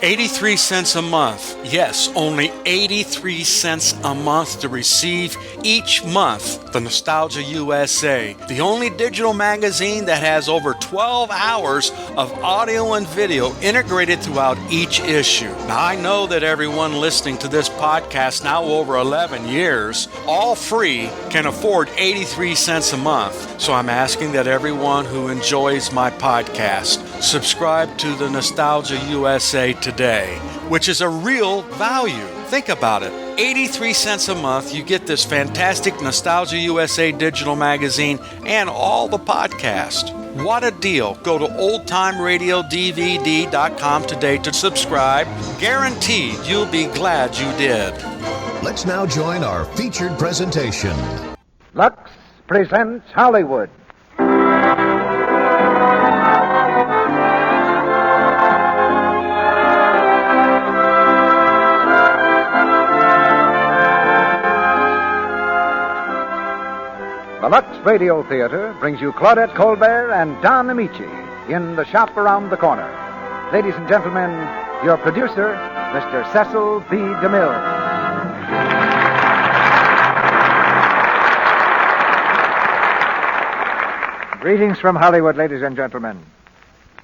83 cents a month. Yes, only 83 cents a month to receive each month the Nostalgia USA, the only digital magazine that has over 12 hours of audio and video integrated throughout each issue. Now, I know that everyone listening to this podcast now over 11 years, all free, can afford 83 cents a month. So I'm asking that everyone who enjoys my podcast subscribe to the Nostalgia USA today, which is a real value. Think about it. 83 cents a month, you get this fantastic Nostalgia USA digital magazine and all the podcast. What a deal. Go to oldtimeradiodvd.com today to subscribe. Guaranteed you'll be glad you did. Let's now join our featured presentation. Lux presents Hollywood. The Lux Radio Theater brings you Claudette Colbert and Don Amici in The Shop Around the Corner. Ladies and gentlemen, your producer, Mr. Cecil B. DeMille. Greetings from Hollywood, ladies and gentlemen.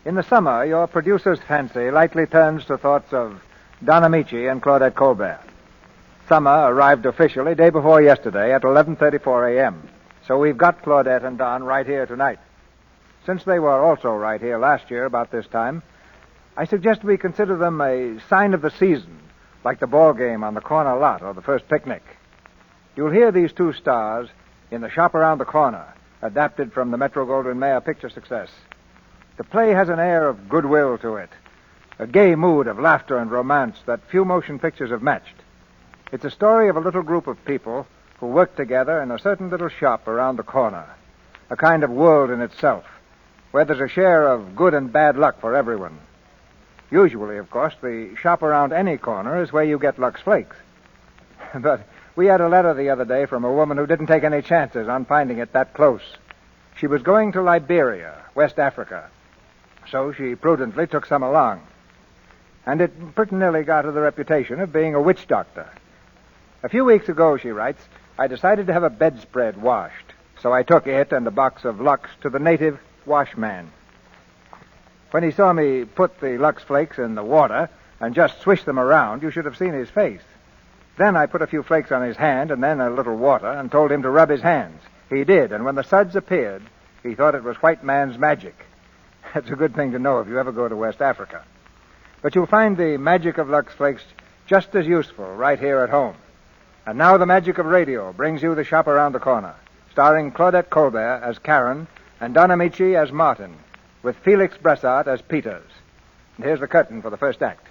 In the summer, your producer's fancy likely turns to thoughts of Don Amici and Claudette Colbert. Summer arrived officially day before yesterday at 11:34 a.m., so we've got Claudette and Don right here tonight. Since they were also right here last year about this time, I suggest we consider them a sign of the season, like the ball game on the corner lot or the first picnic. You'll hear these two stars in The Shop Around the Corner, adapted from the Metro-Goldwyn-Mayer picture success. The play has an air of goodwill to it, a gay mood of laughter and romance that few motion pictures have matched. It's a story of a little group of people who work together in a certain little shop around the corner, a kind of world in itself, where there's a share of good and bad luck for everyone. Usually, of course, the shop around any corner is where you get Lux Flakes. But we had a letter the other day from a woman who didn't take any chances on finding it that close. She was going to Liberia, West Africa, so she prudently took some along. And it pretty nearly got her the reputation of being a witch doctor. A few weeks ago, she writes, I decided to have a bedspread washed, so I took it and a box of Lux to the native washman. When he saw me put the Lux Flakes in the water and just swish them around, you should have seen his face. Then I put a few flakes on his hand and then a little water and told him to rub his hands. He did, and when the suds appeared, he thought it was white man's magic. That's a good thing to know if you ever go to West Africa. But you'll find the magic of Lux Flakes just as useful right here at home. And now the magic of radio brings you The Shop Around the Corner, starring Claudette Colbert as Karen and Don Amici as Martin, with Felix Bressart as Peters. And here's the curtain for the first act.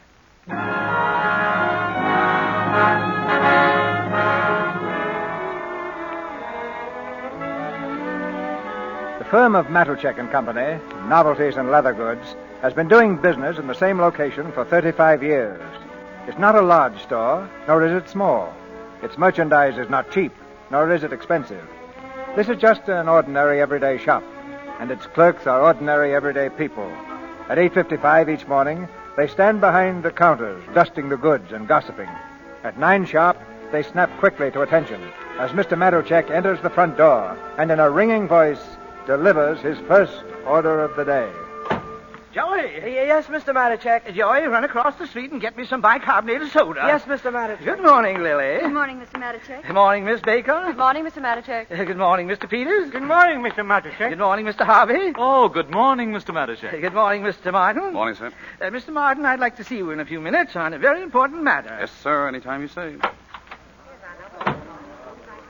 The firm of Matuchek and Company, Novelties and Leather Goods, has been doing business in the same location for 35 years. It's not a large store, nor is it small. Its merchandise is not cheap, nor is it expensive. This is just an ordinary everyday shop, and its clerks are ordinary everyday people. At 8:55 each morning, they stand behind the counters, dusting the goods and gossiping. At 9 sharp, they snap quickly to attention as Mr. Matuchek enters the front door and in a ringing voice delivers his first order of the day. Joey! Yes, Mr. Matuchek. Joey, run across the street and get me some bicarbonated soda. Yes, Mr. Matuchek. Good morning, Lily. Good morning, Mr. Matuchek. Good morning, Miss Baker. Good morning, Mr. Matuchek. Good morning, Mr. Peters. Good morning, Mr. Matuchek. Good morning, Mr. Harvey. Oh, good morning, Mr. Matuchek. Good morning, Mr. Martin. Morning, sir. Mr. Martin, I'd like to see you in a few minutes on a very important matter. Yes, sir, anytime you say.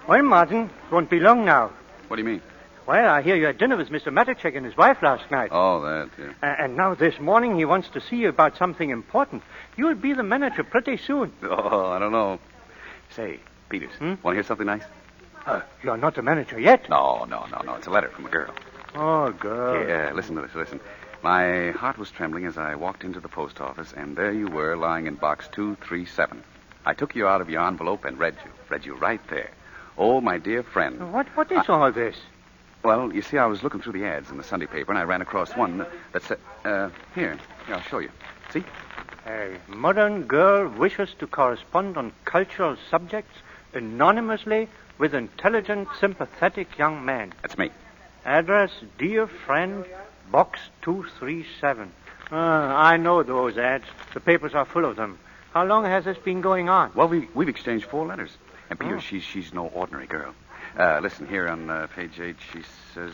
Well, Martin, it won't be long now. What do you mean? Well, I hear you had dinner with Mr. Matuchek and his wife last night. Oh, that, yeah. And now this morning he wants to see you about something important. You'll be the manager pretty soon. Oh, I don't know. Say, Peters, want to hear something nice? You're not the manager yet? No. It's a letter from a girl. Oh, girl. Yeah, listen to this, listen. My heart was trembling as I walked into the post office, and there you were lying in box 237. I took you out of your envelope and read you right there. Oh, my dear friend. What is all this? Well, you see, I was looking through the ads in the Sunday paper, and I ran across one that said, here, I'll show you. See? A modern girl wishes to correspond on cultural subjects anonymously with intelligent, sympathetic young man. That's me. Address, dear friend, box 237. I know those ads. The papers are full of them. How long has this been going on? Well, we've exchanged 4 letters. And Peter, she's no ordinary girl. Listen, here on page 8, she says,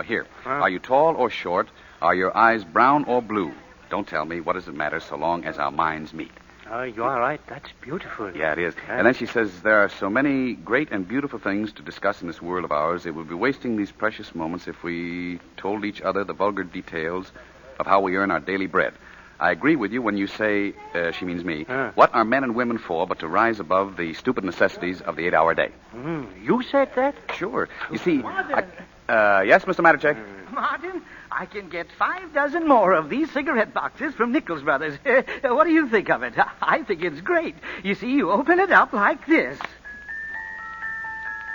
here. Are you tall or short? Are your eyes brown or blue? Don't tell me. What does it matter so long as our minds meet? You are right. That's beautiful. Yeah, it is. And then she says, there are so many great and beautiful things to discuss in this world of ours. It would be wasting these precious moments if we told each other the vulgar details of how we earn our daily bread. I agree with you when you say, she means me, what are men and women for but to rise above the stupid necessities of the 8-hour day? You said that? Sure. You see, yes, Mr. Matichek? Martin, I can get 5 dozen more of these cigarette boxes from Nichols Brothers. What do you think of it? I think it's great. You see, you open it up like this.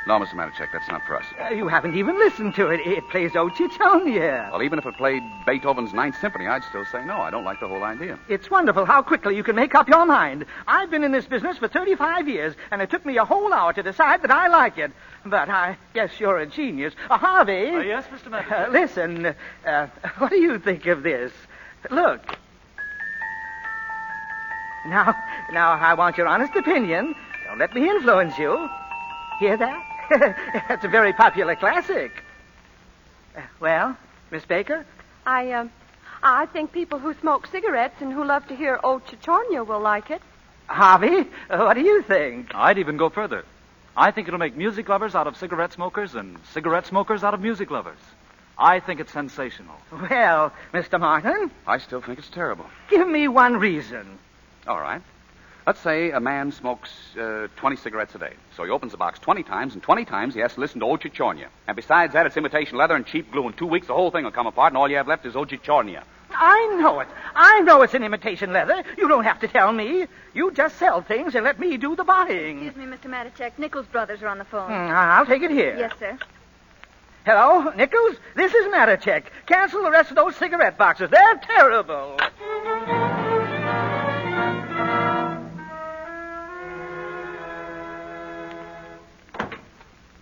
No, Mr. Matichek, that's not for us. You haven't even listened to it. It plays O Ciccione. Well, even if it played Beethoven's Ninth Symphony, I'd still say no. I don't like the whole idea. It's wonderful how quickly you can make up your mind. I've been in this business for 35 years, and it took me a whole hour to decide that I like it. But I guess you're a genius. Harvey. Yes, Mr. Matichek. Listen, what do you think of this? Look. Now, I want your honest opinion. Don't let me influence you. Hear that? That's a very popular classic. Well, Miss Baker? I think people who smoke cigarettes and who love to hear O Ciccione will like it. Harvey, what do you think? I'd even go further. I think it'll make music lovers out of cigarette smokers and cigarette smokers out of music lovers. I think it's sensational. Well, Mr. Martin? I still think it's terrible. Give me one reason. All right. Let's say a man smokes 20 cigarettes a day. So he opens the box 20 times, and 20 times he has to listen to O Ciccione. And besides that, it's imitation leather and cheap glue. In 2 weeks, the whole thing will come apart, and all you have left is O Ciccione. I know it. I know it's an imitation leather. You don't have to tell me. You just sell things and let me do the buying. Excuse me, Mr. Matichek. Nichols Brothers are on the phone. I'll take it here. Yes, sir. Hello, Nichols? This is Matichek. Cancel the rest of those cigarette boxes. They're terrible.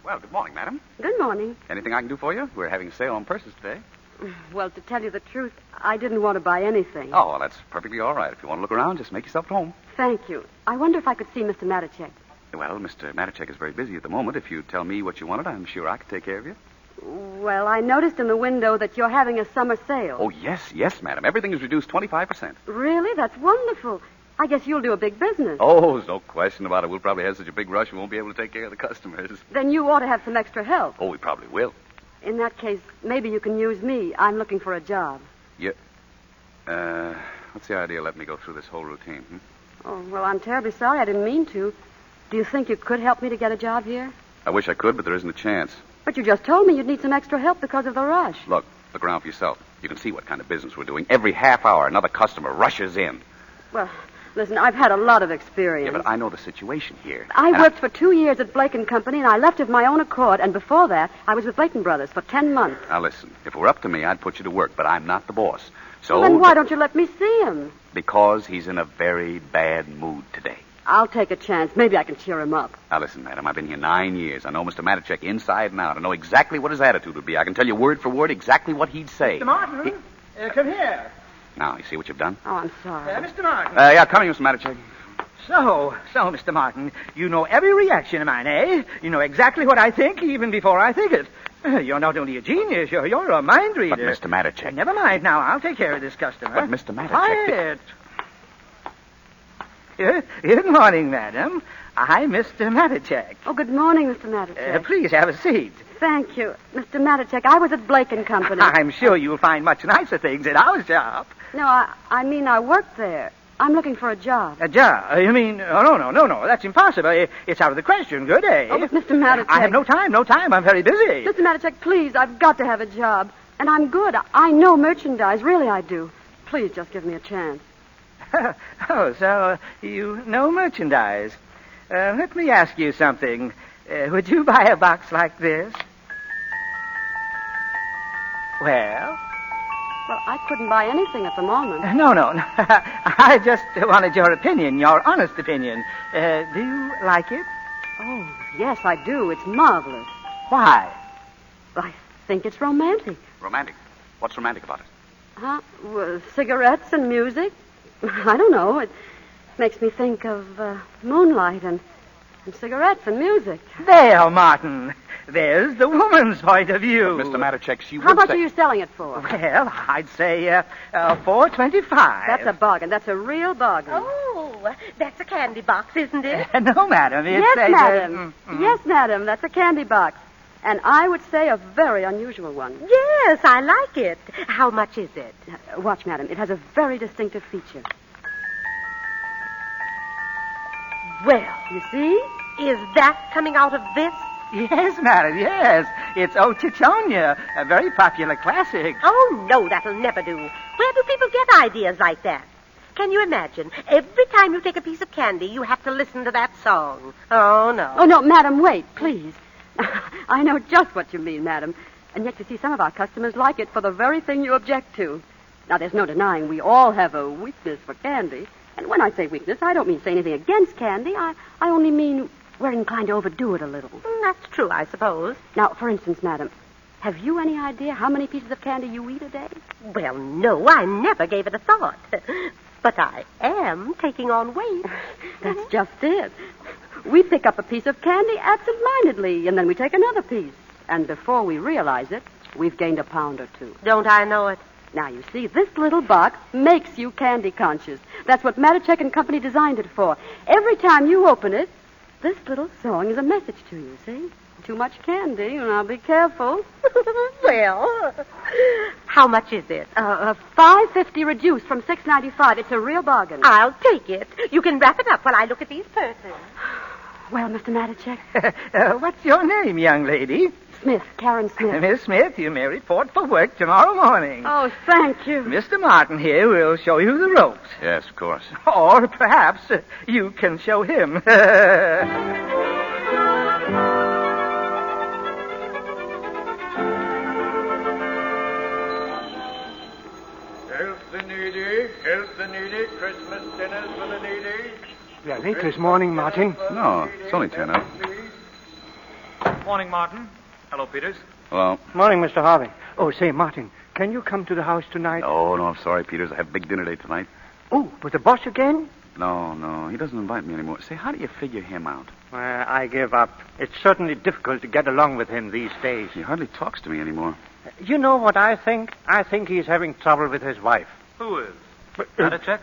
Well, good morning, madam. Good morning. Anything I can do for you? We're having a sale on purses today. Well, to tell you the truth, I didn't want to buy anything. Oh, well, that's perfectly all right. If you want to look around, just make yourself at home. Thank you. I wonder if I could see Mr. Matichek. Well, Mr. Matichek is very busy at the moment. If you tell me what you wanted, I'm sure I could take care of you. Well, I noticed in the window that you're having a summer sale. Oh, yes, madam. Everything is reduced 25%. Really? That's wonderful. I guess you'll do a big business. Oh, there's no question about it. We'll probably have such a big rush we won't be able to take care of the customers. Then you ought to have some extra help. Oh, we probably will. In that case, maybe you can use me. I'm looking for a job. What's the idea of letting me go through this whole routine? Oh, well, I'm terribly sorry. I didn't mean to. Do you think you could help me to get a job here? I wish I could, but there isn't a chance. But you just told me you'd need some extra help because of the rush. Look around for yourself. You can see what kind of business we're doing. Every half hour, another customer rushes in. Well, listen, I've had a lot of experience. Yeah, but I know the situation here. I worked for 2 years at Blake & Company, and I left of my own accord. And before that, I was with Blake & Brothers for 10 months. Now, listen, if it were up to me, I'd put you to work, but I'm not the boss. So... Well, then why don't you let me see him? Because he's in a very bad mood today. I'll take a chance. Maybe I can cheer him up. Now, listen, madam, I've been here 9 years. I know Mr. Matichek inside and out. I know exactly what his attitude would be. I can tell you word for word exactly what he'd say. Mr. Martin, come here. Now, you see what you've done? Oh, I'm sorry. Mr. Martin. Yeah, come here, Mr. Matichek. So, Mr. Martin, you know every reaction of mine, eh? You know exactly what I think even before I think it. You're not only a genius, you're a mind reader. But, Mr. Matichek... Never mind now. I'll take care of this customer. But, Mr. Matichek... Quiet. Good morning, madam. I'm Mr. Matichek. Oh, good morning, Mr. Matichek. Please have a seat. Thank you. Mr. Matichek, I was at Blake & Company. I'm sure you'll find much nicer things at our shop. No, I mean I worked there. I'm looking for a job. A job? You mean... Oh, no. That's impossible. It's out of the question. Good, eh? Oh, but Mr. Matichek... I have no time. I'm very busy. Mr. Matichek, please, I've got to have a job. And I'm good. I know merchandise. Really, I do. Please, just give me a chance. Oh, so you know merchandise. Let me ask you something. Would you buy a box like this? Well, Well, I couldn't buy anything at the moment. No. I just wanted your opinion, your honest opinion. Do you like it? Oh, yes, I do. It's marvelous. Why? I think it's romantic. Romantic? What's romantic about it? Huh? Well, cigarettes and music? I don't know. It makes me think of moonlight and cigarettes and music. There, Martin. There's the woman's point of view. Mr. Matichek, she How would much say... are you selling it for? Well, I'd say $4.25. That's a bargain. That's a real bargain. Oh, that's a candy box, isn't it? No, madam. It's Yes, a, madam. Yes, madam. That's a candy box. And I would say a very unusual one. Yes, I like it. How much is it? Watch, madam. It has a very distinctive feature. Well, You see? is that coming out of this? Yes, madam, yes. It's O Chichonia, a very popular classic. Oh, no, that'll never do. Where do people get ideas like that? Can you imagine? Every time you take a piece of candy, you have to listen to that song. Oh, no. Oh, no, madam, wait, please. I know just what you mean, madam. And yet, you see, some of our customers like it for the very thing you object to. Now, there's no denying we all have a weakness for candy. And when I say weakness, I don't mean say anything against candy. I only mean we're inclined to overdo it a little. That's true, I suppose. Now, for instance, madam, have you any idea how many pieces of candy you eat a day? Well, no, I never gave it a thought. But I am taking on weight. That's just it. We pick up a piece of candy absent-mindedly, and then we take another piece. And before we realize it, we've gained a pound or two. Don't I know it? Now, you see, this little box makes you candy conscious. That's what Matichek and Company designed it for. Every time you open it, this little song is a message to you, see? Too much candy, and I'll be careful. Well, how much is it? $5.50 reduced from $6.95. It's a real bargain. I'll take it. You can wrap it up while I look at these purses. Well, Mr. Matichek. What's your name, young lady? Smith, Karen Smith. Miss Smith, you may report for work tomorrow morning. Oh, thank you. Mr. Martin here will show you the ropes. Yes, of course. Or perhaps you can show him. Help the needy, Christmas dinners for the needy. Yeah, late this morning, Martin. No, it's only 10 up. Morning, Martin. Hello, Peters. Hello. Morning, Mr. Harvey. Oh, say, Martin, can you come to the house tonight? No, I'm sorry, Peters. I have big dinner date tonight. Oh, with the boss again? No, he doesn't invite me anymore. Say, how do you figure him out? I give up. It's certainly difficult to get along with him these days. He hardly talks to me anymore. You know what I think? I think he's having trouble with his wife. Who is? But, Matichek?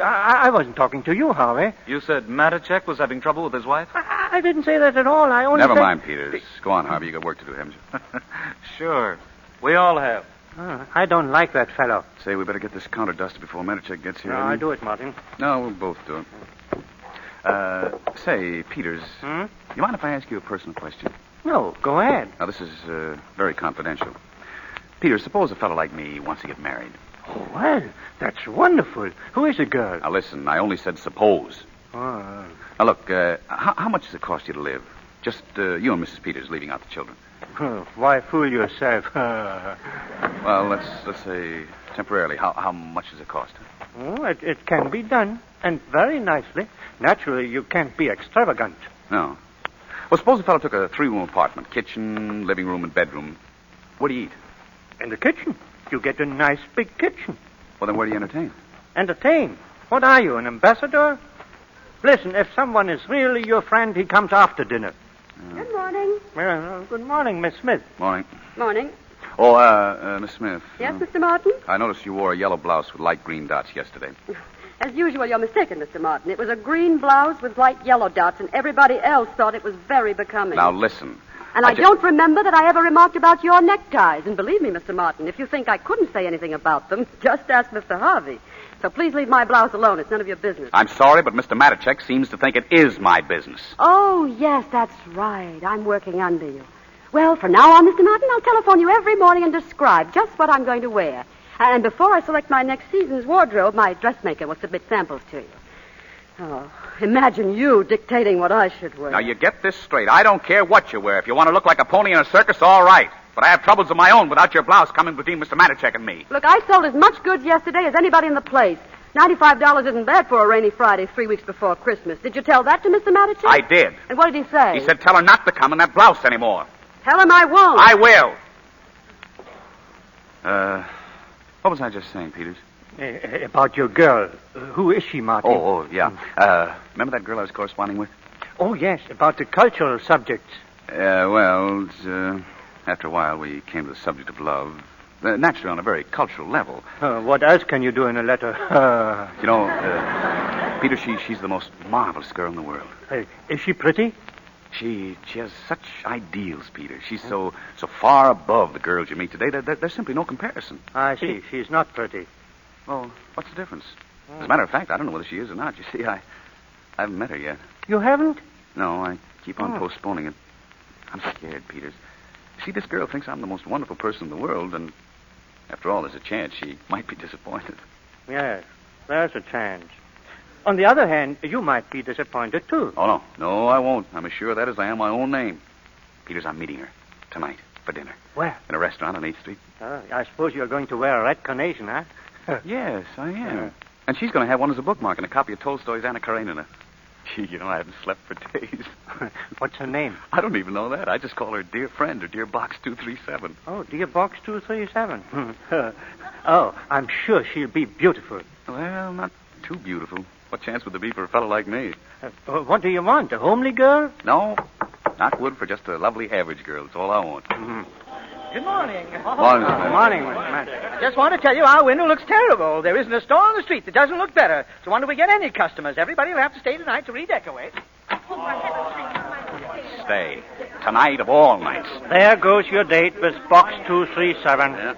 I wasn't talking to you, Harvey. You said Matichek was having trouble with his wife? I didn't say that at all. I only Never said... mind, Peters. Go on, Harvey. You got work to do, haven't you? Sure. We all have. I don't like that fellow. Say, we better get this counter dusted before Matichek gets here. No, I do it, Martin. No, we'll both do it. Say, Peters, you mind if I ask you a personal question? No, go ahead. Now, this is very confidential. Peters, suppose a fellow like me wants to get married. Oh, well, that's wonderful. Who is the girl? Now, listen, I only said suppose. Oh. Now, look, how much does it cost you to live? Just you and Mrs. Peters leaving out the children. Why fool yourself? Well, let's say temporarily. How much does it cost? Oh, it can be done, and very nicely. Naturally, you can't be extravagant. No. Well, suppose a fellow took a 3-room apartment, kitchen, living room, and bedroom. Where do you eat? In the kitchen. You get a nice big kitchen. Well, then where do you entertain? Entertain? What are you, an ambassador? Listen, if someone is really your friend, he comes after dinner. Good morning. Good morning, Miss Smith. Morning. Morning. Oh, Miss Smith. Yes, Mr. Martin? I noticed you wore a yellow blouse with light green dots yesterday. As usual, you're mistaken, Mr. Martin. It was a green blouse with light yellow dots, and everybody else thought it was very becoming. Now, listen. And I don't remember that I ever remarked about your neckties. And believe me, Mr. Martin, if you think I couldn't say anything about them, just ask Mr. Harvey. So please leave my blouse alone. It's none of your business. I'm sorry, but Mr. Matichek seems to think it is my business. Oh, yes, that's right. I'm working under you. Well, from now on, Mr. Martin, I'll telephone you every morning and describe just what I'm going to wear. And before I select my next season's wardrobe, my dressmaker will submit samples to you. Oh, imagine you dictating what I should wear. Now, you get this straight. I don't care what you wear. If you want to look like a pony in a circus, all right. But I have troubles of my own without your blouse coming between Mr. Matichek and me. Look, I sold as much goods yesterday as anybody in the place. $95 isn't bad for a rainy Friday 3 weeks before Christmas. Did you tell that to Mr. Matichek? I did. And what did he say? He said tell her not to come in that blouse anymore. Tell him I won't. I will. What was I just saying, Peters? About your girl. Who is she, Marty? Yeah. Remember that girl I was corresponding with? Oh, yes, about the cultural subjects. After a while, we came to the subject of love. Naturally, on a very cultural level. What else can you do in a letter? Peter, she's the most marvelous girl in the world. Is she pretty? She has such ideals, Peter. She's so far above the girls you meet today. There's simply no comparison. I see. She's not pretty. Well, what's the difference? As a matter of fact, I don't know whether she is or not. You see, I haven't met her yet. You haven't? No, I keep on postponing it. I'm scared, Peters. See, this girl thinks I'm the most wonderful person in the world, and after all, there's a chance she might be disappointed. Yes, there's a chance. On the other hand, you might be disappointed, too. Oh, no. No, I won't. I'm as sure of that as I am my own name. Peters, I'm meeting her tonight for dinner. Where? In a restaurant on 8th Street. I suppose you're going to wear a red carnation, huh? Yes, I am. And she's going to have one as a bookmark and a copy of Tolstoy's Anna Karenina. Gee, I haven't slept for days. What's her name? I don't even know that. I just call her Dear Friend or Dear Box 237. Oh, Dear Box 237. I'm sure she'll be beautiful. Well, not too beautiful. What chance would there be for a fellow like me? What do you want, a homely girl? No, not wood for just a lovely average girl. That's all I want. Mm-hmm. Good morning. Morning, Good morning, Matt. I just want to tell you our window looks terrible. There isn't a store on the street that doesn't look better. So when do we get any customers? Everybody will have to stay tonight to redecorate. Stay. Tonight of all nights. There goes your date with Box 237. Yeah.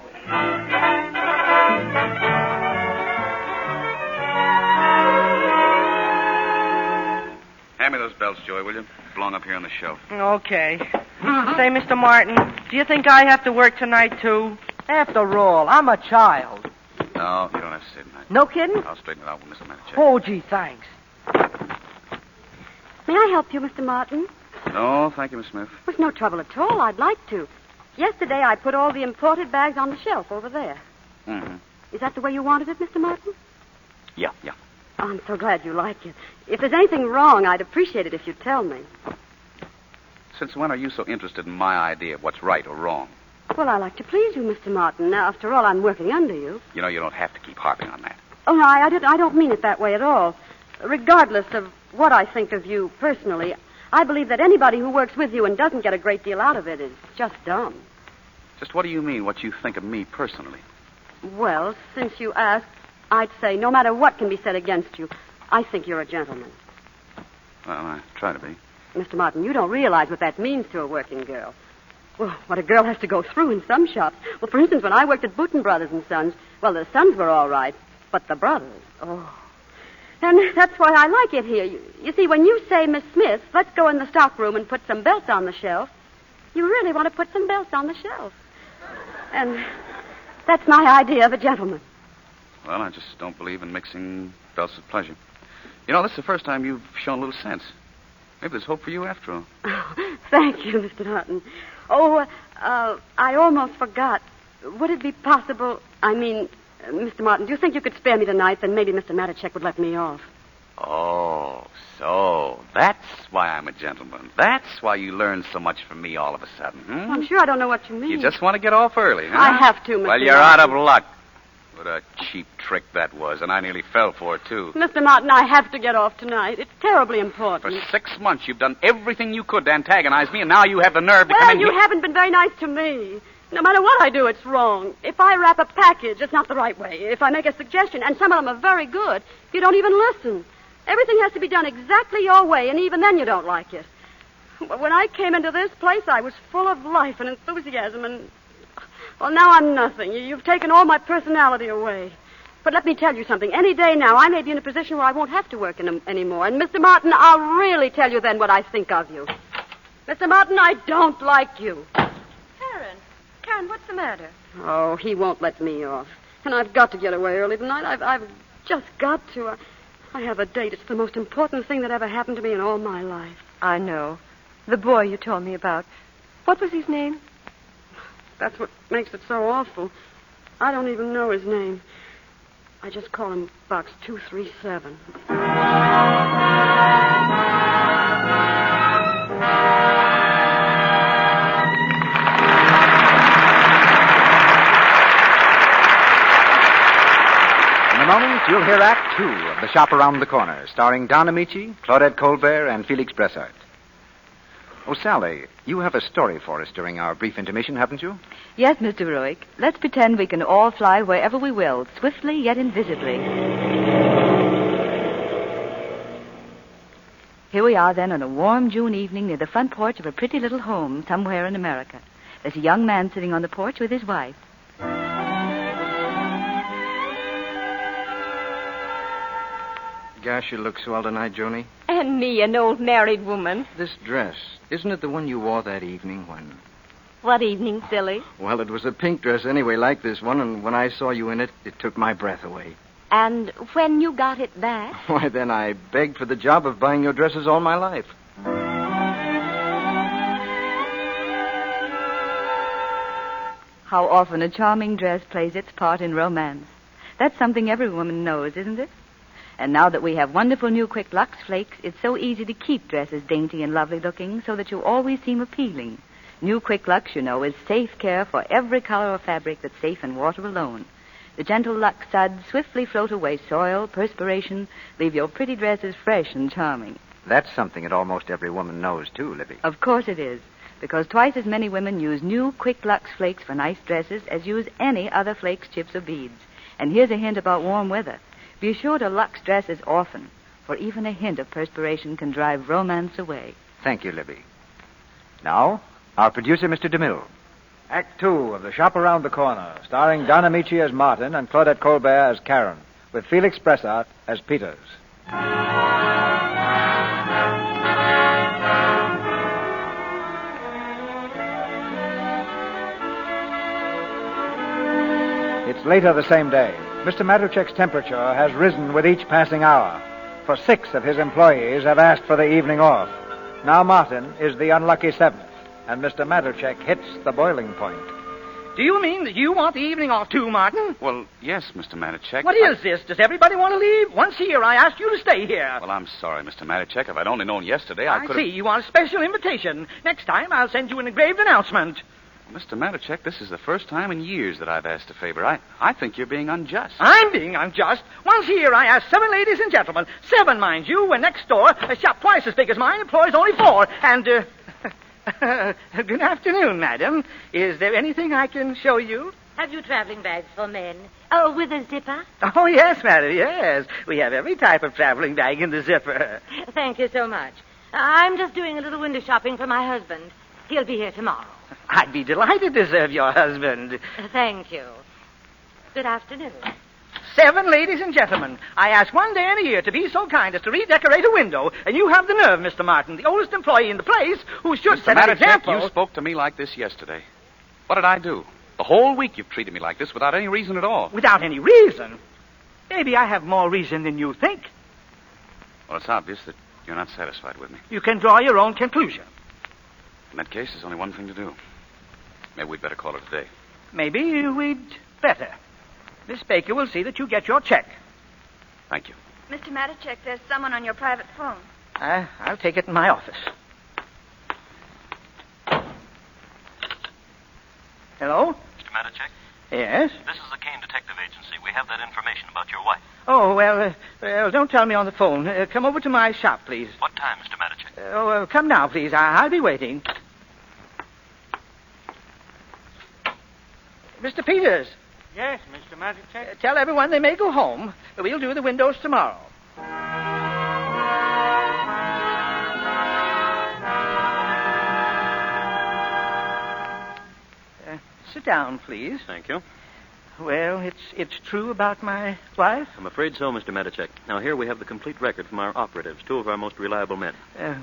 Hand me those belts, Joey, will you? Belong up here on the shelf. Okay. Say, Mr. Martin, do you think I have to work tonight, too? After all, I'm a child. No, you don't have to stay tonight. No kidding? I'll straighten it out with Mr. Matichek. Oh, gee, thanks. May I help you, Mr. Martin? No, thank you, Miss Smith. There's no trouble at all. I'd like to. Yesterday, I put all the imported bags on the shelf over there. Mm-hmm. Is that the way you wanted it, Mr. Martin? Yeah. Oh, I'm so glad you like it. If there's anything wrong, I'd appreciate it if you'd tell me. Since when are you so interested in my idea of what's right or wrong? Well, I like to please you, Mr. Martin. Now, after all, I'm working under you. You know, you don't have to keep harping on that. Oh, no, I don't mean it that way at all. Regardless of what I think of you personally, I believe that anybody who works with you and doesn't get a great deal out of it is just dumb. Just what do you mean, what you think of me personally? Well, since you asked, I'd say no matter what can be said against you, I think you're a gentleman. Well, I try to be. Mr. Martin, you don't realize what that means to a working girl. Well, what a girl has to go through in some shops. Well, for instance, when I worked at Booten Brothers and Sons, well, the sons were all right, but the brothers, oh. And that's why I like it here. You see, when you say, Miss Smith, let's go in the stock room and put some belts on the shelf, you really want to put some belts on the shelf. And that's my idea of a gentleman. Well, I just don't believe in mixing belts with pleasure. You know, this is the first time you've shown a little sense. Maybe there's hope for you after all. Oh, thank you, Mr. Norton. Oh, I almost forgot. Would it be possible, Mr. Martin, do you think you could spare me tonight? Then maybe Mr. Matichek would let me off. Oh, so that's why I'm a gentleman. That's why you learned so much from me all of a sudden, hmm? I'm sure I don't know what you mean. You just want to get off early, huh? I have to, Mr. Well, you're Martin. out of luck. What a cheap trick that was, and I nearly fell for it, too. Mr. Martin, I have to get off tonight. It's terribly important. For 6 months, you've done everything you could to antagonize me, and now you have the nerve to come in Well, you here. haven't been very nice to me. No matter what I do, it's wrong. If I wrap a package, it's not the right way. If I make a suggestion, and some of them are very good, you don't even listen. Everything has to be done exactly your way, and even then you don't like it. When I came into this place, I was full of life and enthusiasm, and... well, now I'm nothing. You've taken all my personality away. But let me tell you something. Any day now, I may be in a position where I won't have to work anymore. And, Mr. Martin, I'll really tell you then what I think of you. Mr. Martin, I don't like you. Karen, what's the matter? Oh, he won't let me off. And I've got to get away early tonight. I've just got to. I have a date. It's the most important thing that ever happened to me in all my life. I know. The boy you told me about. What was his name? That's what makes it so awful. I don't even know his name. I just call him Box 237. In a moment, you'll hear Act 2 of The Shop Around the Corner, starring Don Amici, Claudette Colbert, and Felix Bressart. Oh, Sally, you have a story for us during our brief intermission, haven't you? Yes, Mr. Ruick. Let's pretend we can all fly wherever we will, swiftly yet invisibly. Here we are, then, on a warm June evening near the front porch of a pretty little home somewhere in America. There's a young man sitting on the porch with his wife. Gosh, you look swell tonight, Joni. And me, an old married woman. This dress, isn't it the one you wore that evening when... What evening, silly? Well, it was a pink dress anyway, like this one, and when I saw you in it, it took my breath away. And when you got it back? Why, then I begged for the job of buying your dresses all my life. How often a charming dress plays its part in romance. That's something every woman knows, isn't it? And now that we have wonderful new Quick Lux Flakes, it's so easy to keep dresses dainty and lovely looking so that you always seem appealing. New Quick Lux, you know, is safe care for every color or fabric that's safe in water alone. The gentle Lux suds swiftly float away soil, perspiration, leave your pretty dresses fresh and charming. That's something that almost every woman knows, too, Libby. Of course it is, because twice as many women use new Quick Lux Flakes for nice dresses as use any other flakes, chips, or beads. And here's a hint about warm weather. Be sure to Lux dresses often, for even a hint of perspiration can drive romance away. Thank you, Libby. Now, our producer, Mr. DeMille. Act 2 of The Shop Around the Corner, starring Don Amici as Martin and Claudette Colbert as Karen, with Felix Bressart as Peters. It's later the same day. Mr. Matuszek's temperature has risen with each passing hour, for 6 of his employees have asked for the evening off. Now Martin is the unlucky 7th, and Mr. Matuszek hits the boiling point. Do you mean that you want the evening off too, Martin? Well, yes, Mr. Matuszek. What is this? Does everybody want to leave? Once a year, I asked you to stay here. Well, I'm sorry, Mr. Matuszek. If I'd only known yesterday, I could have... I see. You want a special invitation. Next time, I'll send you an engraved announcement. Mr. Matuszek, this is the first time in years that I've asked a favor. I think you're being unjust. I'm being unjust. Once a year, I ask 7 ladies and gentlemen. 7, mind you, when next door, a shop twice as big as mine employs only 4. And, good afternoon, madam. Is there anything I can show you? Have you traveling bags for men? Oh, with a zipper? Oh, yes, madam, yes. We have every type of traveling bag in the zipper. Thank you so much. I'm just doing a little window shopping for my husband. He'll be here tomorrow. I'd be delighted to serve your husband. Thank you. Good afternoon. 7 ladies and gentlemen, I ask one day in a year to be so kind as to redecorate a window, and you have the nerve, Mr. Martin, the oldest employee in the place, who should set an example. You spoke to me like this yesterday. What did I do? The whole week you've treated me like this without any reason at all. Without any reason? Maybe I have more reason than you think. Well, it's obvious that you're not satisfied with me. You can draw your own conclusion. In that case, there's only one thing to do. Maybe we'd better call it a day. Maybe we'd better. Miss Baker will see that you get your check. Thank you. Mr. Matuszek, there's someone on your private phone. I'll take it in my office. Hello? Mr. Matuszek? Yes? This is the Kane Detective Agency. We have that information about your wife. Oh, well, don't tell me on the phone. Come over to my shop, please. What time, Mr. Matuszek? Come now, please. I'll be waiting. Mr. Peters. Yes, Mr. Matuszek? Tell everyone they may go home. We'll do the windows tomorrow. Sit down, please. Thank you. Well, it's true about my wife? I'm afraid so, Mr. Matuszek. Now, here we have the complete record from our operatives, 2 of our most reliable men.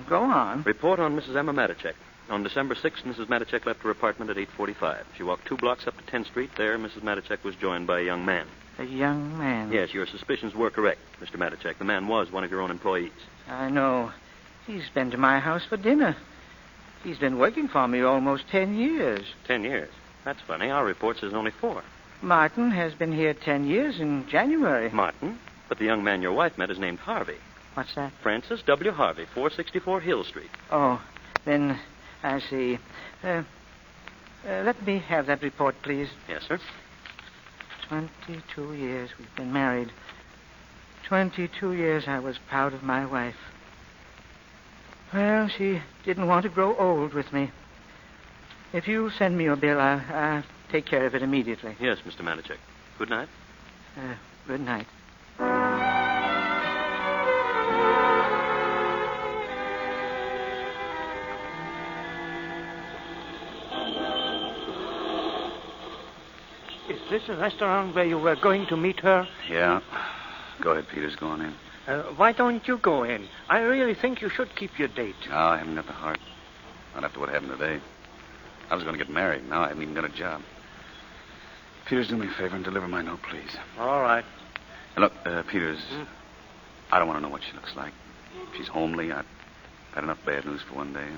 Go on. Report on Mrs. Emma Matuszek. On December 6th, Mrs. Matichek left her apartment at 8:45. She walked 2 blocks up to 10th Street. There, Mrs. Matichek was joined by a young man. A young man? Yes, your suspicions were correct, Mr. Matichek. The man was one of your own employees. I know. He's been to my house for dinner. He's been working for me almost 10 years. 10 years? That's funny. Our report says only 4. Martin has been here 10 years in January. Martin? But the young man your wife met is named Harvey. What's that? Francis W. Harvey, 464 Hill Street. Oh, then I see. Let me have that report, please. Yes, sir. 22 years we've been married. 22 years I was proud of my wife. Well, she didn't want to grow old with me. If you send me your bill, I'll take care of it immediately. Yes, Mr. Matichek. Good night. Good night. Is this a restaurant where you were going to meet her? Yeah. Go ahead, Peters. Go on in. Why don't you go in? I really think you should keep your date. No, I haven't got the heart. Not after what happened today. I was going to get married. Now I haven't even got a job. Peters, do me a favor and deliver my note, please. All right. And look, Peters, I don't want to know what she looks like. If she's homely, I've had enough bad news for one day.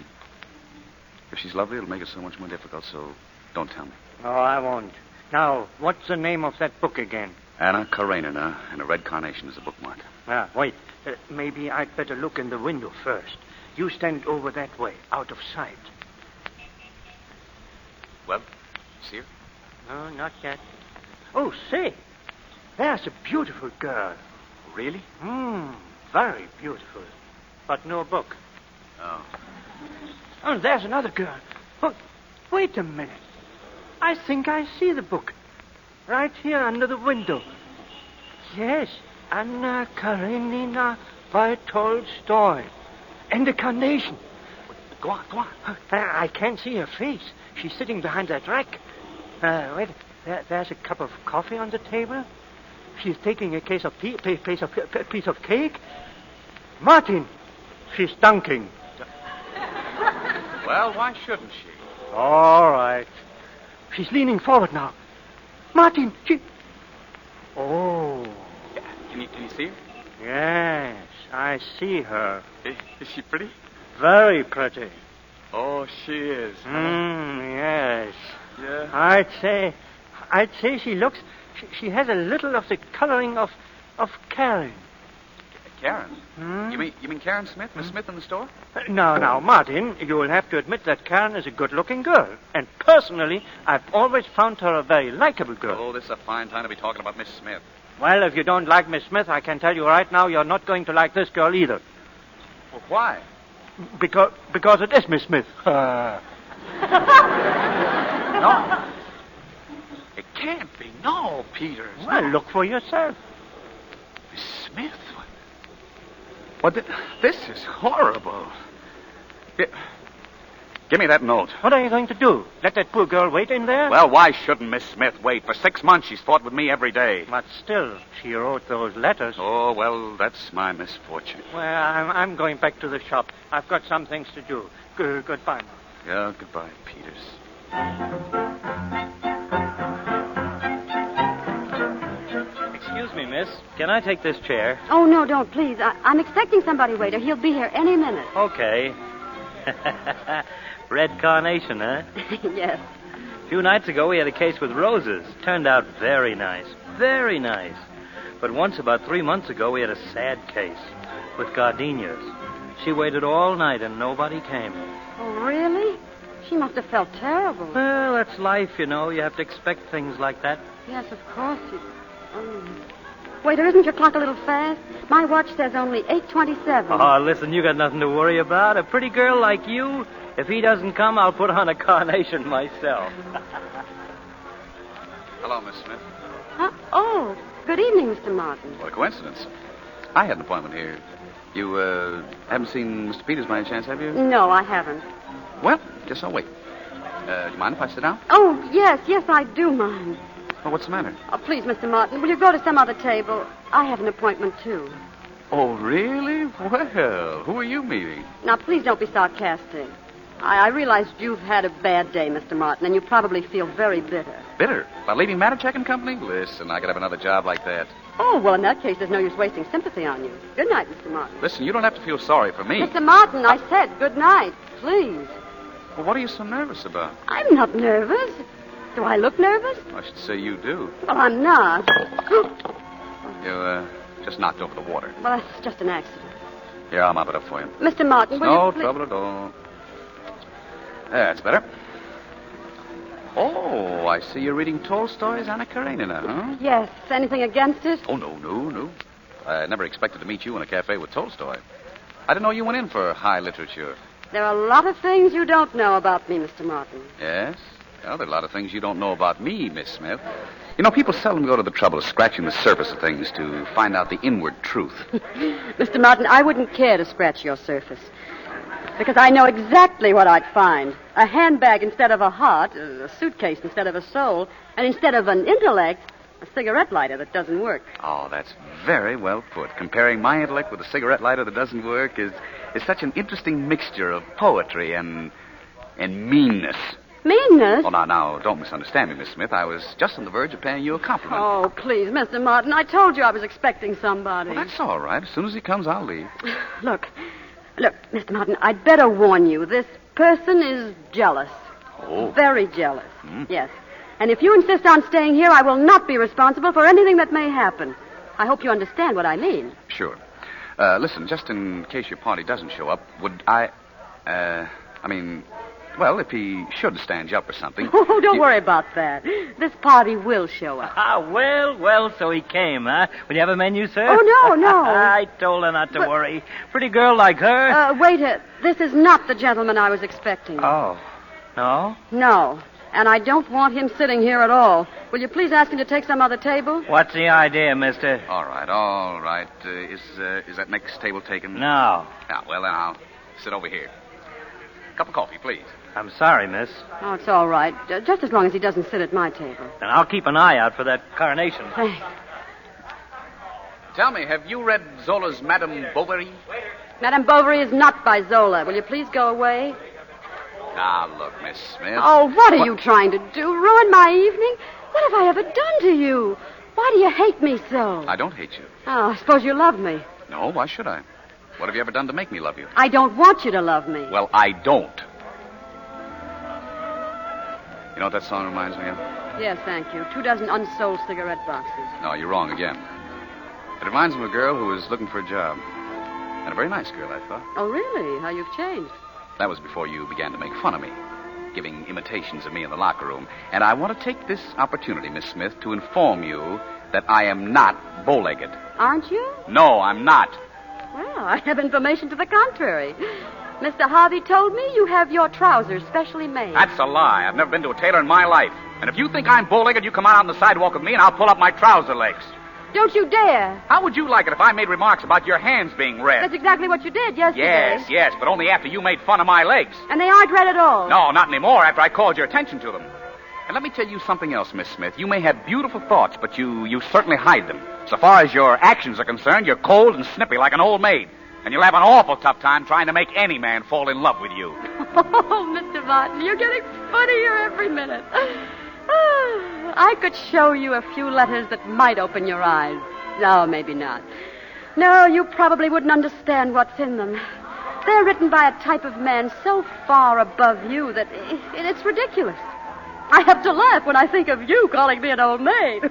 If she's lovely, it'll make it so much more difficult, so don't tell me. Oh, I won't. Now, what's the name of that book again? Anna Karenina, and a red carnation is a bookmark. Wait. Maybe I'd better look in the window first. You stand over that way, out of sight. Well, see her? No, not yet. Oh, say, there's a beautiful girl. Really? Very beautiful. But no book. Oh. Oh, there's another girl. Oh, wait a minute. I think I see the book. Right here under the window. Yes, Anna Karenina by Tolstoy. And the carnation. Go on. I can't see her face. She's sitting behind that rack. Wait, there's a cup of coffee on the table. She's taking a piece of cake. Martin, she's dunking. Well, why shouldn't she? All right. She's leaning forward now. Martin, she... Oh. Can you see her? Yes, I see her. Is she pretty? Very pretty. Oh, she is. Yes. Yeah. I'd say she looks... She has a little of the coloring of Karen. Karen? You mean Karen Smith? Miss Smith in the store? Now, Martin, you'll have to admit that Karen is a good-looking girl. And personally, I've always found her a very likable girl. Oh, this is a fine time to be talking about Miss Smith. Well, if you don't like Miss Smith, I can tell you right now you're not going to like this girl either. Well, why? Because it is Miss Smith. No. It can't be. No, Peters. Well, look for yourself. Miss Smith? What? This is horrible. Give me that note. What are you going to do? Let that poor girl wait in there? Well, why shouldn't Miss Smith wait? For 6 months she's fought with me every day. But still, she wrote those letters. Oh, well, that's my misfortune. Well, I'm going back to the shop. I've got some things to do. Goodbye, Mom. Yeah, goodbye, Peters. Excuse me, miss. Can I take this chair? Oh, no, don't, please. I'm expecting somebody, waiter. He'll be here any minute. Okay. Red carnation, huh? Yes. A few nights ago, we had a case with roses. Turned out very nice. Very nice. But once, about 3 months ago, we had a sad case with gardenias. She waited all night and nobody came. Oh, really? She must have felt terrible. Well, that's life, you know. You have to expect things like that. Yes, of course. Waiter, isn't your clock a little fast? My watch says only 8:27. Oh, listen, you got nothing to worry about. A pretty girl like you, if he doesn't come, I'll put on a carnation myself. Hello, Miss Smith. Huh? Oh, good evening, Mr. Martin. What a coincidence. I had an appointment here. You, haven't seen Mr. Peters by any chance, have you? No, I haven't. Well, guess I'll wait. Do you mind if I sit down? Oh, yes, I do mind. Well, what's the matter? Oh, please, Mr. Martin, will you go to some other table? I have an appointment, too. Oh, really? Well, who are you meeting? Now, please don't be sarcastic. I realized you've had a bad day, Mr. Martin, and you probably feel very bitter. Bitter? About leaving Mattercheck and Company? Listen, I could have another job like that. Oh, well, in that case, there's no use wasting sympathy on you. Good night, Mr. Martin. Listen, you don't have to feel sorry for me. Mr. Martin, I said good night, please. Well, what are you so nervous about? I'm not nervous. Do I look nervous? I should say you do. Well, I'm not. You, just knocked over the water. Well, that's just an accident. Here, I'll mop it up for you. Mr. Martin, will No you please... trouble at all. That's better. Oh, I see you're reading Tolstoy's Anna Karenina, huh? Yes. Anything against it? Oh, no. I never expected to meet you in a cafe with Tolstoy. I didn't know you went in for high literature. There are a lot of things you don't know about me, Mr. Martin. Yes? Well, there are a lot of things you don't know about me, Miss Smith. You know, people seldom go to the trouble of scratching the surface of things to find out the inward truth. Mr. Martin, I wouldn't care to scratch your surface. Because I know exactly what I'd find. A handbag instead of a heart, a suitcase instead of a soul, and instead of an intellect, a cigarette lighter that doesn't work. Oh, that's very well put. Comparing my intellect with a cigarette lighter that doesn't work is such an interesting mixture of poetry and meanness. Meanness? Oh, now, don't misunderstand me, Miss Smith. I was just on the verge of paying you a compliment. Oh, please, Mr. Martin, I told you I was expecting somebody. Well, that's all right. As soon as he comes, I'll leave. Look, Mr. Martin, I'd better warn you. This person is jealous. Oh. Very jealous. Yes. And if you insist on staying here, I will not be responsible for anything that may happen. I hope you understand what I mean. Sure. Listen, just in case your party doesn't show up, would well, if he should stand you up or something... Oh, don't worry about that. This party will show up. Well, so he came, huh? Will you have a menu, sir? Oh, no. I told her not to worry. Pretty girl like her. Waiter, this is not the gentleman I was expecting. Oh, no? No. And I don't want him sitting here at all. Will you please ask him to take some other table? What's the idea, mister? All right. Is that next table taken? No. Well, then I'll sit over here. Cup of coffee, please. I'm sorry, miss. Oh, it's all right. Just as long as he doesn't sit at my table. Then I'll keep an eye out for that carnation. Thanks. Tell me, have you read Zola's Madame Bovary? Madame Bovary is not by Zola. Will you please go away? Now, look, Miss Smith. Oh, what are you trying to do? Ruin my evening? What have I ever done to you? Why do you hate me so? I don't hate you. Oh, I suppose you love me. No, why should I? What have you ever done to make me love you? I don't want you to love me. Well, I don't. You know what that song reminds me of? Yes, thank you. 24 unsold cigarette boxes. No, you're wrong again. It reminds me of a girl who was looking for a job. And a very nice girl, I thought. Oh, really? How you've changed. That was before you began to make fun of me, giving imitations of me in the locker room. And I want to take this opportunity, Miss Smith, to inform you that I am not bow-legged. Aren't you? No, I'm not. Well, I have information to the contrary. Mr. Harvey told me you have your trousers specially made. That's a lie. I've never been to a tailor in my life. And if you think I'm bow-legged, you come out on the sidewalk with me and I'll pull up my trouser legs. Don't you dare. How would you like it if I made remarks about your hands being red? That's exactly what you did yesterday. Yes, but only after you made fun of my legs. And they aren't red at all. No, not anymore, after I called your attention to them. And let me tell you something else, Miss Smith. You may have beautiful thoughts, but you certainly hide them. So far as your actions are concerned, you're cold and snippy like an old maid. And you'll have an awful tough time trying to make any man fall in love with you. Oh, Mr. Martin, you're getting funnier every minute. I could show you a few letters that might open your eyes. No, maybe not. No, you probably wouldn't understand what's in them. They're written by a type of man so far above you that it's ridiculous. I have to laugh when I think of you calling me an old maid.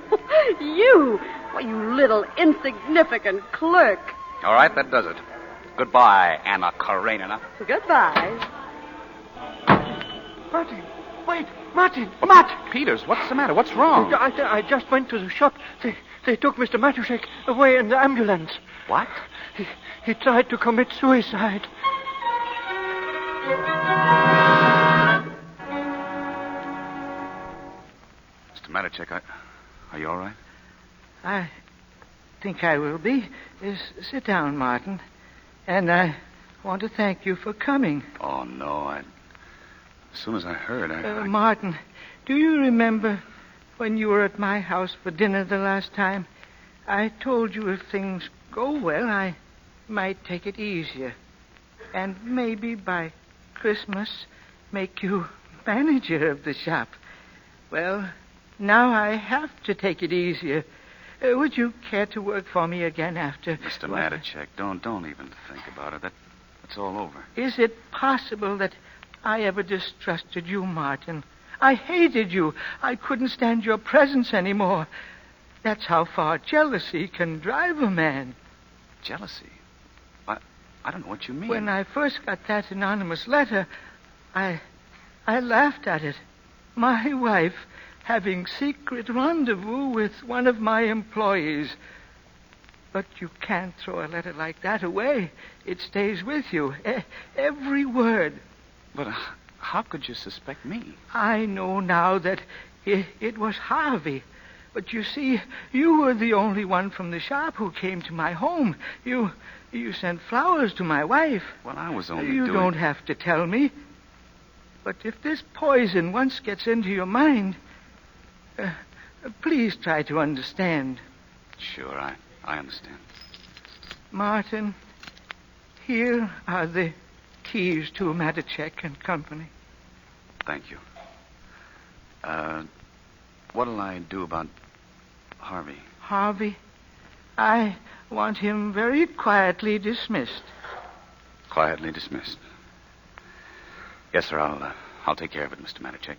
You little insignificant clerk. All right, that does it. Goodbye, Anna Karenina. Goodbye. Martin, wait, Martin, Matt! Peters, what's the matter? What's wrong? I just went to the shop. They took Mr. Matuszek away in the ambulance. What? He tried to commit suicide. Mr. Matuszek, are you all right? I think I will be. Sit down, Martin. And I want to thank you for coming. Oh, no, as soon as I heard, Martin, do you remember when you were at my house for dinner the last time? I told you if things go well, I might take it easier. And maybe by Christmas, make you manager of the shop. Well, now I have to take it easier. Would you care to work for me again after... Mr. Matichek, don't even think about it. That's all over. Is it possible that I ever distrusted you, Martin? I hated you. I couldn't stand your presence anymore. That's how far jealousy can drive a man. Jealousy? I don't know what you mean. When I first got that anonymous letter, I laughed at it. My wife having secret rendezvous with one of my employees. But you can't throw a letter like that away. It stays with you. Every word. But how could you suspect me? I know now that it was Harvey. But you see, you were the only one from the shop who came to my home. You sent flowers to my wife. Well, I was only You don't have to tell me. But if this poison once gets into your mind, please try to understand. Sure, I understand. Martin, here are the keys to Matichek and Company. Thank you. What'll I do about Harvey? Harvey? I want him very quietly dismissed. Quietly dismissed. Yes, sir, I'll take care of it, Mr. Matichek.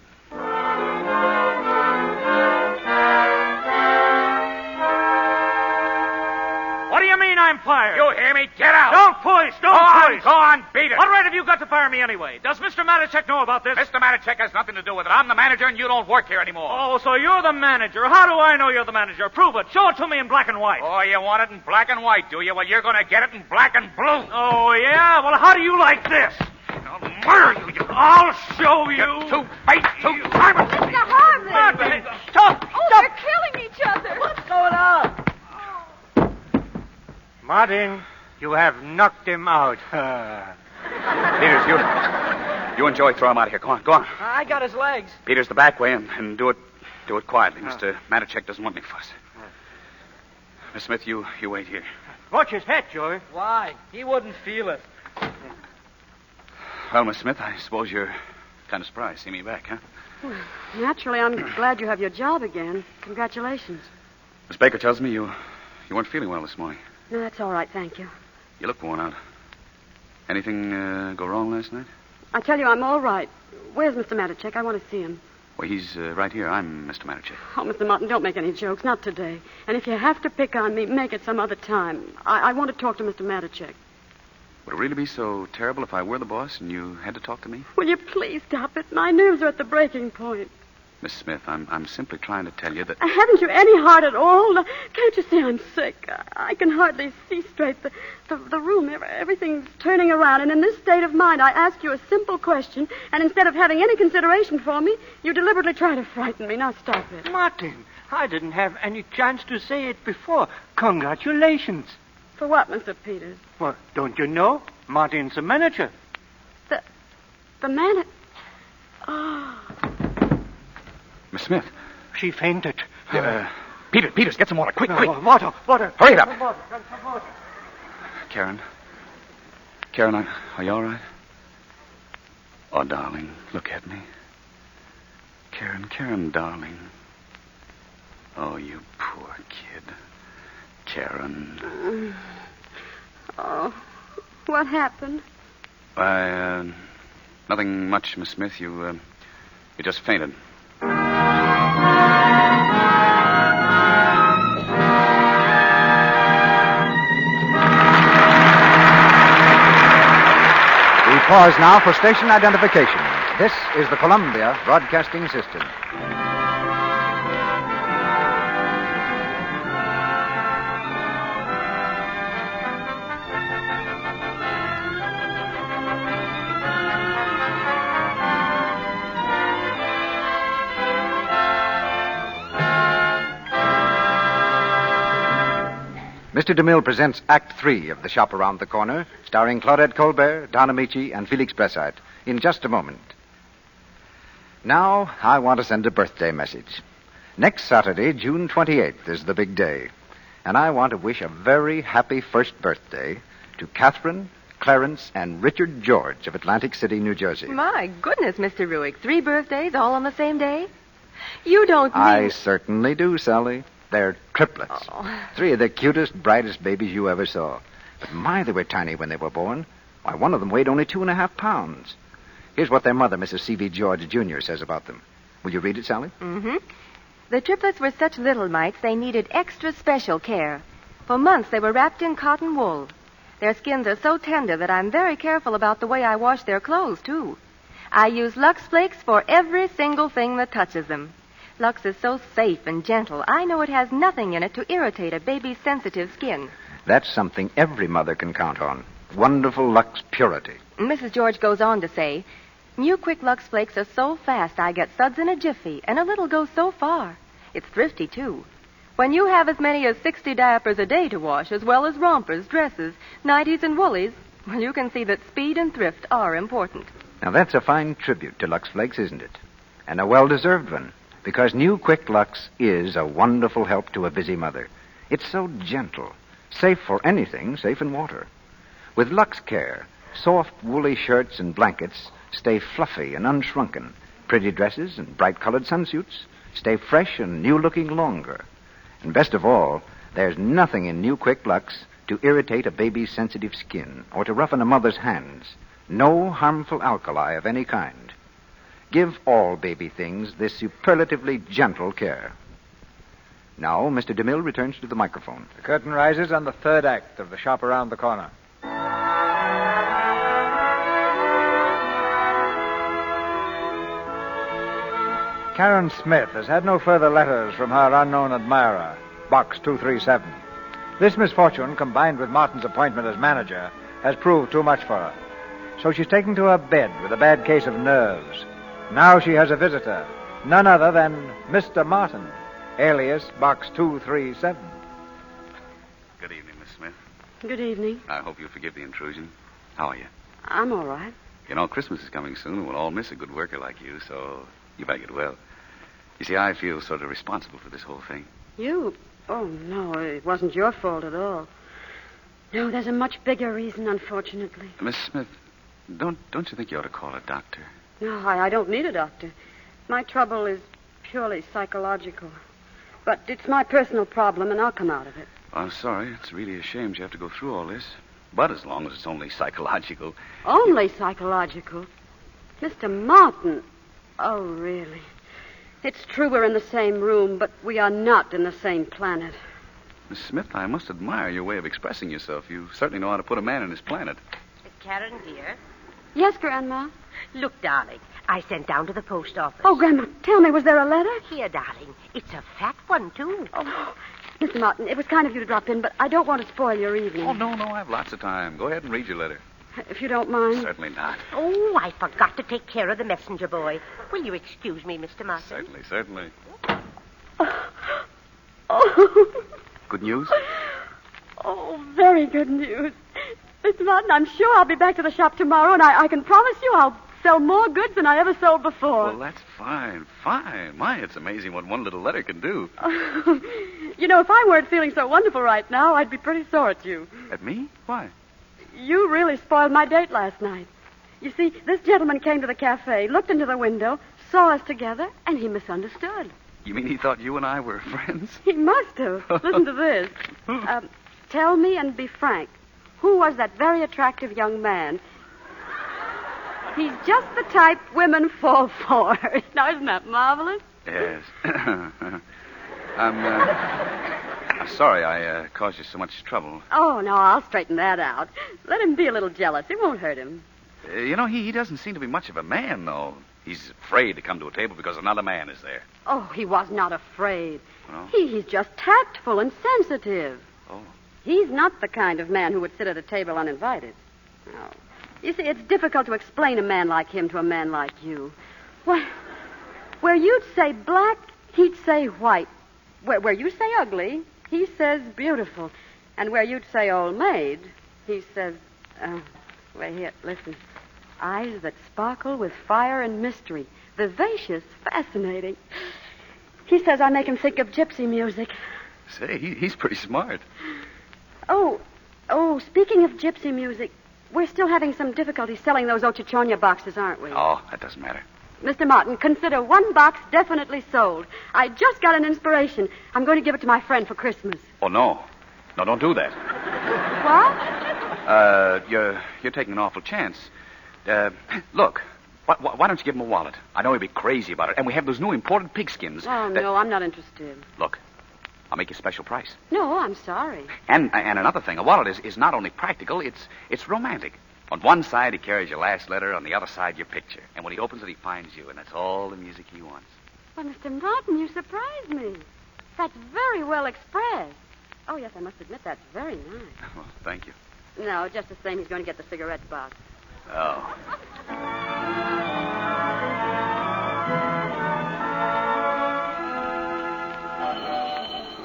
What do you mean I'm fired? You hear me? Get out! Don't push! Don't push! Go on, beat it! What right have you got to fire me anyway? Does Mr. Matichek know about this? Mr. Matichek has nothing to do with it. I'm the manager and you don't work here anymore. Oh, so you're the manager. How do I know you're the manager? Prove it. Show it to me in black and white. Oh, you want it in black and white, do you? Well, you're going to get it in black and blue. Oh, yeah? Well, how do you like this? I'll murder you. I'll show you. You're too bait, too time. Mr. Harvey! Martin, stop! Oh, Stop! they're killing each other. What's going on? Martin, you have knocked him out. Peters, you enjoy. Throw him out of here. Go on. I got his legs. Peters, the back way, and do it quietly. Mr. Matichek doesn't want any fuss. Miss Smith, you wait here. Watch his head, Joey. Why? He wouldn't feel it. Well, Miss Smith, I suppose you're kind of surprised to see me back, huh? Well, naturally, I'm glad you have your job again. Congratulations. Miss Baker tells me you weren't feeling well this morning. No, that's all right, thank you. You look worn out. Anything go wrong last night? I tell you, I'm all right. Where's Mr. Matichek? I want to see him. Well, he's right here. I'm Mr. Matichek. Oh, Mr. Martin, don't make any jokes. Not today. And if you have to pick on me, make it some other time. I want to talk to Mr. Matichek. Would it really be so terrible if I were the boss and you had to talk to me? Will you please stop it? My nerves are at the breaking point. Miss Smith, I'm simply trying to tell you that... Haven't you any heart at all? Can't you see I'm sick? I can hardly see straight. The room, everything's turning around. And in this state of mind, I ask you a simple question, and instead of having any consideration for me, you deliberately try to frighten me. Now stop it. Martin, I didn't have any chance to say it before. Congratulations. For what, Mr. Peters? Well, don't you know? Martin's the manager. The manager? Oh... Miss Smith. She fainted. Peters, get some water. Quick. Water. Hurry it up. Some water. Karen, are you all right? Oh, darling, look at me. Karen, darling. Oh, you poor kid. Karen. Oh, what happened? Why, nothing much, Miss Smith. You just fainted. We pause now for station identification. This is the Columbia Broadcasting System. Mr. DeMille presents Act 3 of The Shop Around the Corner, starring Claudette Colbert, Don Amici, and Felix Bressart, in just a moment. Now, I want to send a birthday message. Next Saturday, June 28th, is the big day, and I want to wish a very happy first birthday to Catherine Clarence and Richard George of Atlantic City, New Jersey. My goodness, Mr. Ruick. 3 birthdays all on the same day? You don't mean... I certainly do, Sally. They're triplets. 3 of the cutest, brightest babies you ever saw. But my, they were tiny when they were born. Why, one of them weighed only 2.5 pounds. Here's what their mother, Mrs. C.V. George, Jr., says about them. Will you read it, Sally? Mm-hmm. The triplets were such little mites they needed extra special care. For months they were wrapped in cotton wool. Their skins are so tender that I'm very careful about the way I wash their clothes, too. I use Lux Flakes for every single thing that touches them. Lux is so safe and gentle, I know it has nothing in it to irritate a baby's sensitive skin. That's something every mother can count on. Wonderful Lux purity. Mrs. George goes on to say, New Quick Lux Flakes are so fast I get suds in a jiffy, and a little goes so far. It's thrifty, too. When you have as many as 60 diapers a day to wash, as well as rompers, dresses, nighties, and woolies, well, you can see that speed and thrift are important. Now, that's a fine tribute to Lux Flakes, isn't it? And a well-deserved one, because New Quick Lux is a wonderful help to a busy mother. It's so gentle, safe for anything, safe in water. With Lux Care, soft, woolly shirts and blankets stay fluffy and unshrunken. Pretty dresses and bright-colored sunsuits stay fresh and new-looking longer. And best of all, there's nothing in New Quick Lux to irritate a baby's sensitive skin or to roughen a mother's hands. No harmful alkali of any kind. Give all baby things this superlatively gentle care. Now, Mr. DeMille returns to the microphone. The curtain rises on the 3rd act of The Shop Around the Corner. Karen Smith has had no further letters from her unknown admirer, Box 237. This misfortune, combined with Martin's appointment as manager, has proved too much for her. So she's taken to her bed with a bad case of nerves. Now she has a visitor, none other than Mr. Martin, alias Box 237. Good evening, Miss Smith. Good evening. I hope you'll forgive the intrusion. How are you? I'm all right. You know, Christmas is coming soon, and we'll all miss a good worker like you, so you better get well. You see, I feel sort of responsible for this whole thing. You? Oh, no, it wasn't your fault at all. No, there's a much bigger reason, unfortunately. Miss Smith, don't you think you ought to call a doctor? No, I don't need a doctor. My trouble is purely psychological. But it's my personal problem, and I'll come out of it. I'm sorry. It's really a shame you have to go through all this. But as long as it's only psychological... Only psychological? Mr. Martin. Oh, really? It's true we're in the same room, but we are not in the same planet. Miss Smith, I must admire your way of expressing yourself. You certainly know how to put a man in his planet. Karen, dear. Yes, Grandma? Look, darling, I sent down to the post office. Oh, Grandma, tell me, was there a letter? Here, darling. It's a fat one, too. Oh, Mr. Martin, it was kind of you to drop in, but I don't want to spoil your evening. Oh, no, I have lots of time. Go ahead and read your letter. If you don't mind. Certainly not. Oh, I forgot to take care of the messenger boy. Will you excuse me, Mr. Martin? Certainly. Oh. Good news? Oh, very good news. Mr. Martin, I'm sure I'll be back to the shop tomorrow, and I can promise you I'll sell more goods than I ever sold before. Well, that's fine. My, it's amazing what one little letter can do. You know, if I weren't feeling so wonderful right now, I'd be pretty sore at you. At me? Why? You really spoiled my date last night. You see, this gentleman came to the cafe, looked into the window, saw us together, and he misunderstood. You mean he thought you and I were friends? He must have. Listen to this. Tell me and be frank. Who was that very attractive young man? He's just the type women fall for. Now, isn't that marvelous? Yes. I'm sorry I caused you so much trouble. Oh, no, I'll straighten that out. Let him be a little jealous. It won't hurt him. You know, he doesn't seem to be much of a man, though. He's afraid to come to a table because another man is there. Oh, he was not afraid. Oh? He's just tactful and sensitive. Oh. He's not the kind of man who would sit at a table uninvited. No. You see, it's difficult to explain a man like him to a man like you. Why, where you'd say black, he'd say white. Where you say ugly, he says beautiful. And where you'd say old maid, he says, wait here, listen. Eyes that sparkle with fire and mystery. Vivacious, fascinating. He says I make him think of gypsy music. Say, he's pretty smart. Oh, speaking of gypsy music, we're still having some difficulty selling those Ochichonia boxes, aren't we? Oh, that doesn't matter. Mr. Martin, consider one box definitely sold. I just got an inspiration. I'm going to give it to my friend for Christmas. Oh, no. No, don't do that. What? You're taking an awful chance. Look, why don't you give him a wallet? I know he'd be crazy about it. And we have those new imported pigskins. Oh, no, I'm not interested. Look, I'll make you a special price. No, I'm sorry. And another thing, a wallet is not only practical, it's romantic. On one side, he carries your last letter. On the other side, your picture. And when he opens it, he finds you. And that's all the music he wants. Well, Mr. Martin, you surprised me. That's very well expressed. Oh, yes, I must admit that's very nice. Well, thank you. No, just the same, he's going to get the cigarette box. Oh.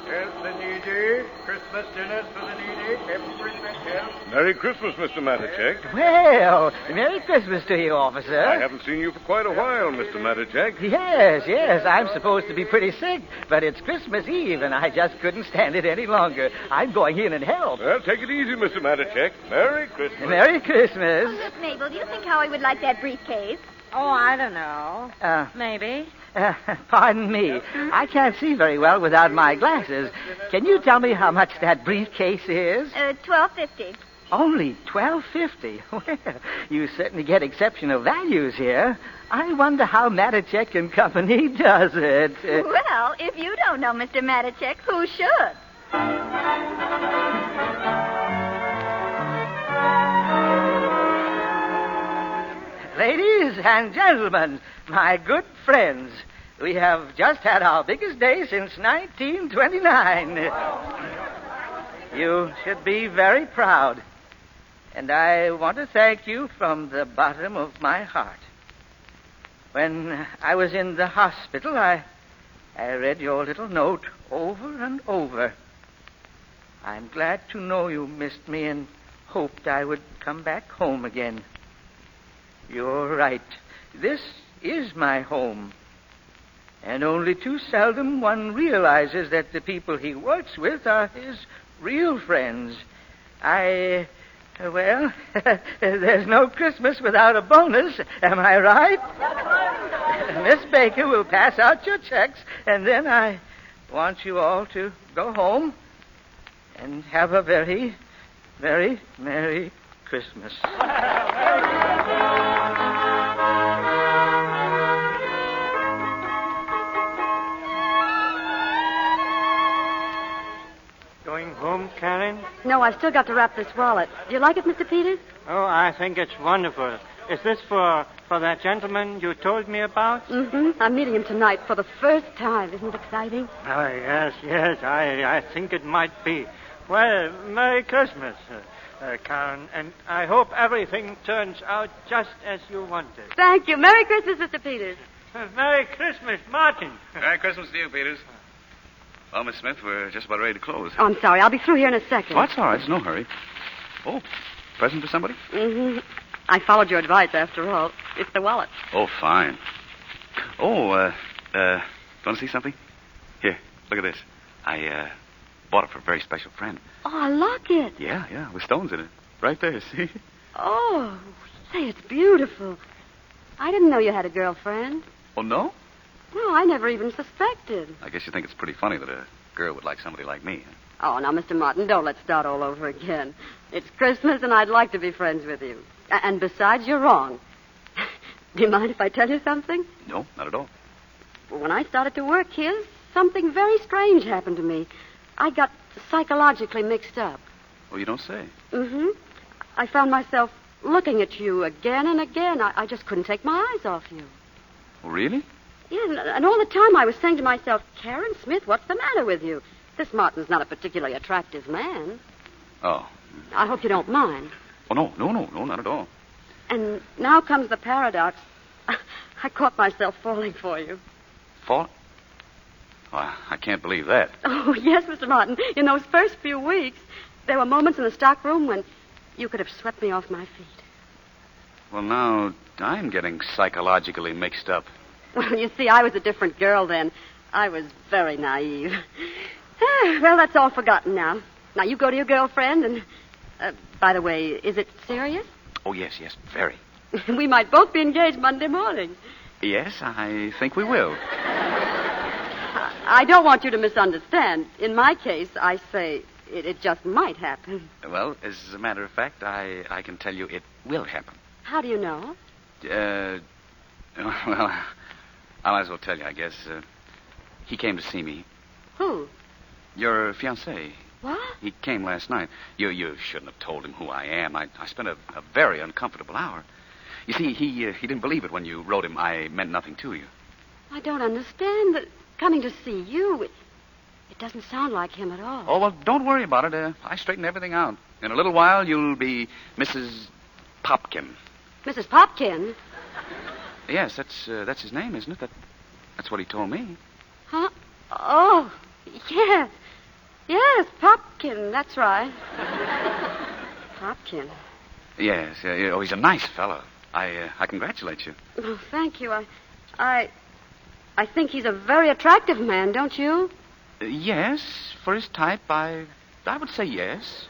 Here's the needy. Christmas dinners for the needy. Everything else. Merry Christmas, Mr. Matacek. Well, Merry Christmas to you, officer. I haven't seen you for quite a while, Mr. Matacek. Yes. I'm supposed to be pretty sick, but it's Christmas Eve, and I just couldn't stand it any longer. I'm going in and help. Well, take it easy, Mr. Matacek. Merry Christmas. Merry Christmas. Miss Mabel, do you think Howie would like that briefcase? Oh, I don't know. Maybe. Pardon me. I can't see very well without my glasses. Can you tell me how much that briefcase is? $12.50. Only $12.50. Well, you certainly get exceptional values here. I wonder how Matacek and Company does it. Well, if you don't know Mr. Matacek, who should? Ladies and gentlemen, my good friends, we have just had our biggest day since 1929. You should be very proud. And I want to thank you from the bottom of my heart. When I was in the hospital, I read your little note over and over. I'm glad to know you missed me and hoped I would come back home again. You're right. This is my home. And only too seldom one realizes that the people he works with are his real friends. Well, there's no Christmas without a bonus, am I right? Miss Baker will pass out your checks, and then I want you all to go home and have a very, very Merry Christmas. Going home, Karen? No, I've still got to wrap this wallet. Do you like it, Mr. Peters? Oh, I think it's wonderful. Is this for that gentleman you told me about? Mm-hmm. I'm meeting him tonight for the first time. Isn't it exciting? Oh, yes. I think it might be. Well, Merry Christmas, Karen. And I hope everything turns out just as you wanted. Thank you. Merry Christmas, Mr. Peters. Merry Christmas, Martin. Merry Christmas to you, Peters. Well, Miss Smith, we're just about ready to close. Oh, I'm sorry. I'll be through here in a second. Oh, that's all right. There's no hurry. Oh, present for somebody? Mm-hmm. I followed your advice, after all. It's the wallet. Oh, fine. Oh, want to see something? Here, look at this. I bought it for a very special friend. Oh, a locket. Yeah, with stones in it. Right there, see? Oh, say, it's beautiful. I didn't know you had a girlfriend. Oh, no? No, I never even suspected. I guess you think it's pretty funny that a girl would like somebody like me. Oh, now, Mr. Martin, don't let's start all over again. It's Christmas, and I'd like to be friends with you. And besides, you're wrong. Do you mind if I tell you something? No, not at all. When I started to work here, something very strange happened to me. I got psychologically mixed up. Oh, you don't say. Mm-hmm. I found myself looking at you again and again. I just couldn't take my eyes off you. Oh, really? Yeah, and all the time I was saying to myself, Karen Smith, what's the matter with you? This Martin's not a particularly attractive man. Oh. I hope you don't mind. Oh, no, not at all. And now comes the paradox. I caught myself falling for you. Fall? Oh, I can't believe that. Oh, yes, Mr. Martin. In those first few weeks, there were moments in the stockroom when you could have swept me off my feet. Well, now, I'm getting psychologically mixed up. Well, you see, I was a different girl then. I was very naive. Well, that's all forgotten now. Now, you go to your girlfriend, and By the way, is it serious? Oh, yes, very. We might both be engaged Monday morning. Yes, I think we will. I don't want you to misunderstand. In my case, I say it just might happen. Well, as a matter of fact, I can tell you it will happen. How do you know? Well, I might as well tell you, I guess. He came to see me. Who? Your fiancé. What? He came last night. You shouldn't have told him who I am. I spent a very uncomfortable hour. You see, he didn't believe it when you wrote him I meant nothing to you. I don't understand. But coming to see you, it doesn't sound like him at all. Oh, well, don't worry about it. I straightened everything out. In a little while, you'll be Mrs. Popkin. Mrs. Popkin? Yes, that's his name, isn't it? That's what he told me. Huh? Oh, yes. Yes, Popkin, that's right. Popkin. Yes. Oh, he's a nice fellow. I congratulate you. Oh, thank you. I think he's a very attractive man, don't you? Yes, for his type, I would say yes.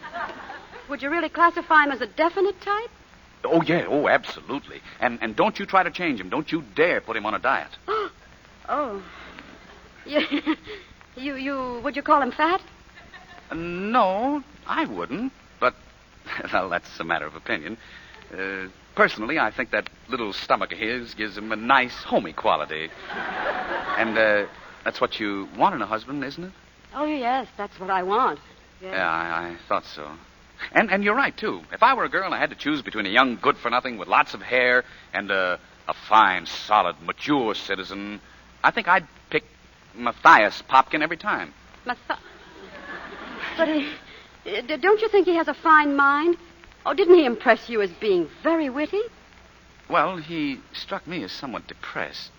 Would you really classify him as a definite type? Oh, yeah. Oh, absolutely. And don't you try to change him. Don't you dare put him on a diet. Oh. Would you call him fat? No, I wouldn't. But, well, that's a matter of opinion. Personally, I think that little stomach of his gives him a nice, homey quality. And that's what you want in a husband, isn't it? Oh, yes, that's what I want. Yes. Yeah, I thought so. And you're right, too. If I were a girl and I had to choose between a young good-for-nothing with lots of hair and a fine, solid, mature citizen, I think I'd pick Matthias Popkin every time. But don't you think he has a fine mind? Oh, didn't he impress you as being very witty? Well, he struck me as somewhat depressed.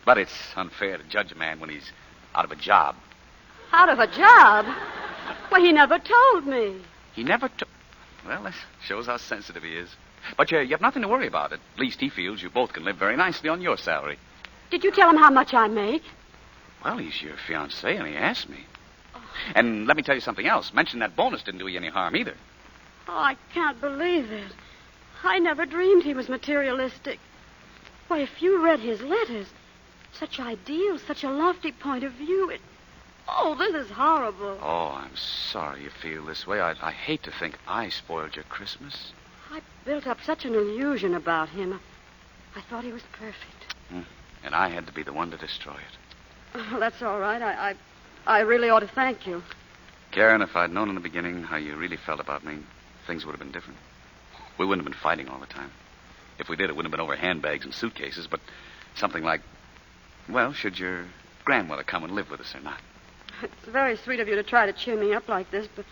But it's unfair to judge a man when he's out of a job. Out of a job? Well, he never told me. He never took... Well, that shows how sensitive he is. But you have nothing to worry about. At least he feels you both can live very nicely on your salary. Did you tell him how much I make? Well, he's your fiancé, and he asked me. And let me tell you something else. Mention that bonus didn't do you any harm either. Oh, I can't believe it. I never dreamed he was materialistic. Why, if you read his letters, such ideals, such a lofty point of view, Oh, this is horrible. Oh, I'm sorry you feel this way. I hate to think I spoiled your Christmas. I built up such an illusion about him. I thought he was perfect. And I had to be the one to destroy it. Oh, that's all right. I really ought to thank you. Karen, if I'd known in the beginning how you really felt about me, things would have been different. We wouldn't have been fighting all the time. If we did, it wouldn't have been over handbags and suitcases, but something like, well, should your grandmother come and live with us or not? It's very sweet of you to try to cheer me up like this, but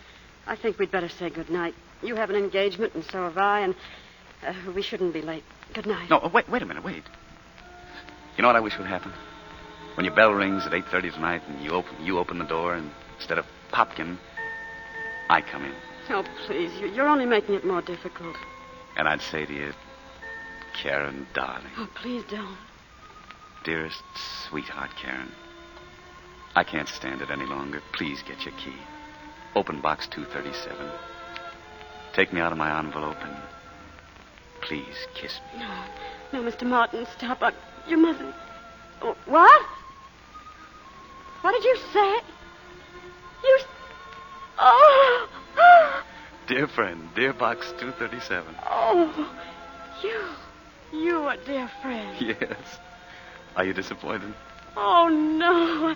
I think we'd better say good night. You have an engagement, and so have I, and we shouldn't be late. Good night. No, wait a minute, wait. You know what I wish would happen? When your bell rings at 8:30 tonight and you open the door, and instead of Popkin, I come in. Oh, please, you're only making it more difficult. And I'd say to you, Karen, darling. Oh, please don't. Dearest, sweetheart Karen, I can't stand it any longer. Please get your key. Open box 237. Take me out of my envelope and please kiss me. No, Mr. Martin, stop. You mustn't. Oh, what? What did you say? Oh! Dear friend, dear box 237. Oh, you a dear friend. Yes. Are you disappointed? Oh, no.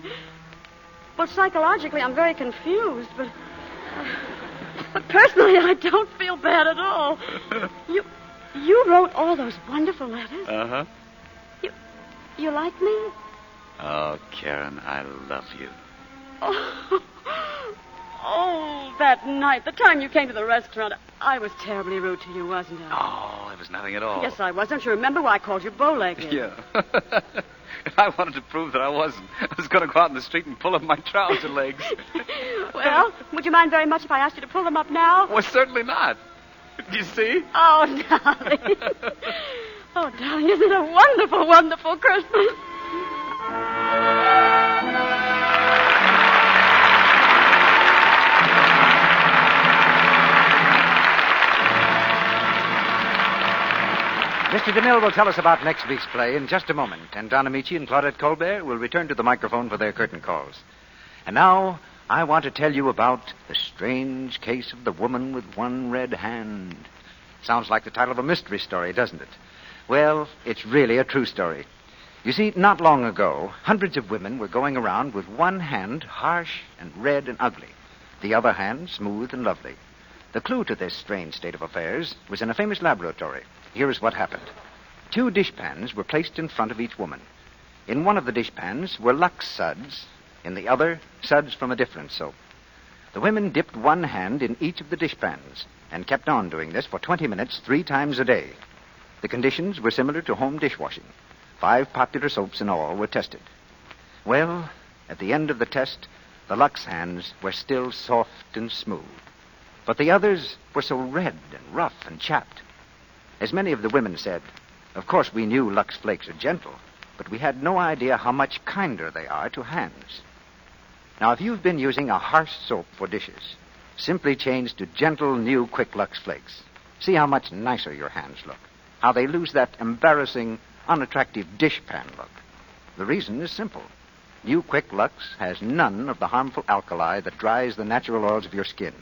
Well, psychologically, I'm very confused, but personally, I don't feel bad at all. You wrote all those wonderful letters? Uh-huh. You like me? Oh, Karen, I love you. Oh, that night, the time you came to the restaurant, I was terribly rude to you, wasn't I? Oh, it was nothing at all. Yes, I was. Don't you remember why I called you bow-legged? Yeah. I wanted to prove that I wasn't. I was going to go out in the street and pull up my trouser legs. Well, would you mind very much if I asked you to pull them up now? Well, certainly not. Do you see? Oh, darling. Oh, darling, isn't it a wonderful, wonderful Christmas? Mr. DeMille will tell us about next week's play in just a moment, and Don Amici and Claudette Colbert will return to the microphone for their curtain calls. And now, I want to tell you about The Strange Case of the Woman with One Red Hand. Sounds like the title of a mystery story, doesn't it? Well, it's really a true story. You see, not long ago, hundreds of women were going around with one hand harsh and red and ugly, the other hand smooth and lovely. The clue to this strange state of affairs was in a famous laboratory. Here is what happened. 2 dishpans were placed in front of each woman. In one of the dishpans were Lux suds, in the other, suds from a different soap. The women dipped one hand in each of the dishpans and kept on doing this for 20 minutes 3 times a day. The conditions were similar to home dishwashing. 5 popular soaps in all were tested. Well, at the end of the test, the Lux hands were still soft and smooth. But the others were so red and rough and chapped. As many of the women said, of course we knew Lux Flakes are gentle, but we had no idea how much kinder they are to hands. Now, if you've been using a harsh soap for dishes, simply change to gentle new Quick Lux Flakes. See how much nicer your hands look, how they lose that embarrassing, unattractive dishpan look. The reason is simple. New Quick Lux has none of the harmful alkali that dries the natural oils of your skin.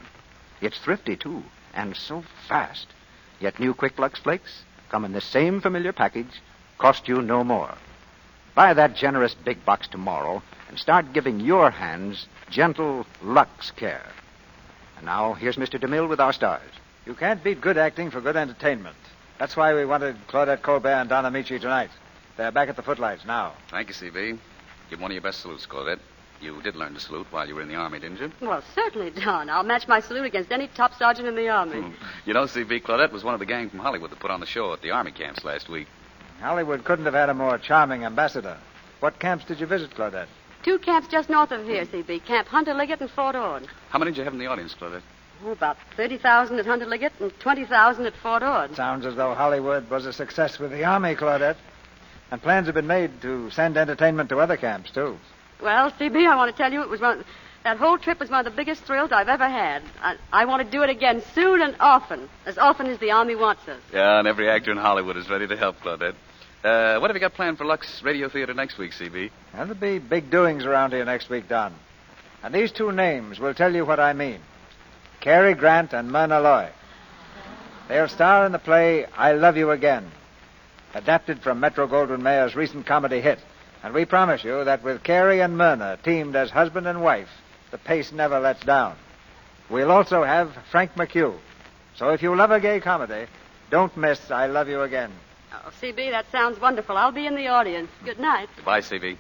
It's thrifty, too, and so fast. Yet new Quick Lux Flakes come in the same familiar package, cost you no more. Buy that generous big box tomorrow and start giving your hands gentle Lux care. And now, here's Mr. DeMille with our stars. You can't beat good acting for good entertainment. That's why we wanted Claudette Colbert and Don Amici tonight. They're back at the footlights now. Thank you, C.B. Give one of your best salutes, Claudette. You did learn to salute while you were in the Army, didn't you? Well, certainly, Don. I'll match my salute against any top sergeant in the Army. You know, C.B., Claudette was one of the gang from Hollywood that put on the show at the Army camps last week. Hollywood couldn't have had a more charming ambassador. What camps did you visit, Claudette? 2 camps just north of here, C.B. Camp Hunter Liggett and Fort Ord. How many did you have in the audience, Claudette? Oh, about 30,000 at Hunter Liggett and 20,000 at Fort Ord. Sounds as though Hollywood was a success with the Army, Claudette. And plans have been made to send entertainment to other camps, too. Well, C.B., I want to tell you that whole trip was one of the biggest thrills I've ever had. I want to do it again soon and often as the Army wants us. Yeah, and every actor in Hollywood is ready to help, Claudette. What have you got planned for Lux Radio Theater next week, C.B.? There'll be big doings around here next week, Don. And these 2 names will tell you what I mean. Cary Grant and Myrna Loy. They'll star in the play I Love You Again, adapted from Metro-Goldwyn-Mayer's recent comedy hit. And we promise you that with Cary and Myrna teamed as husband and wife, the pace never lets down. We'll also have Frank McHugh. So if you love a gay comedy, don't miss I Love You Again. Oh, C.B., that sounds wonderful. I'll be in the audience. Good night. Goodbye, C.B.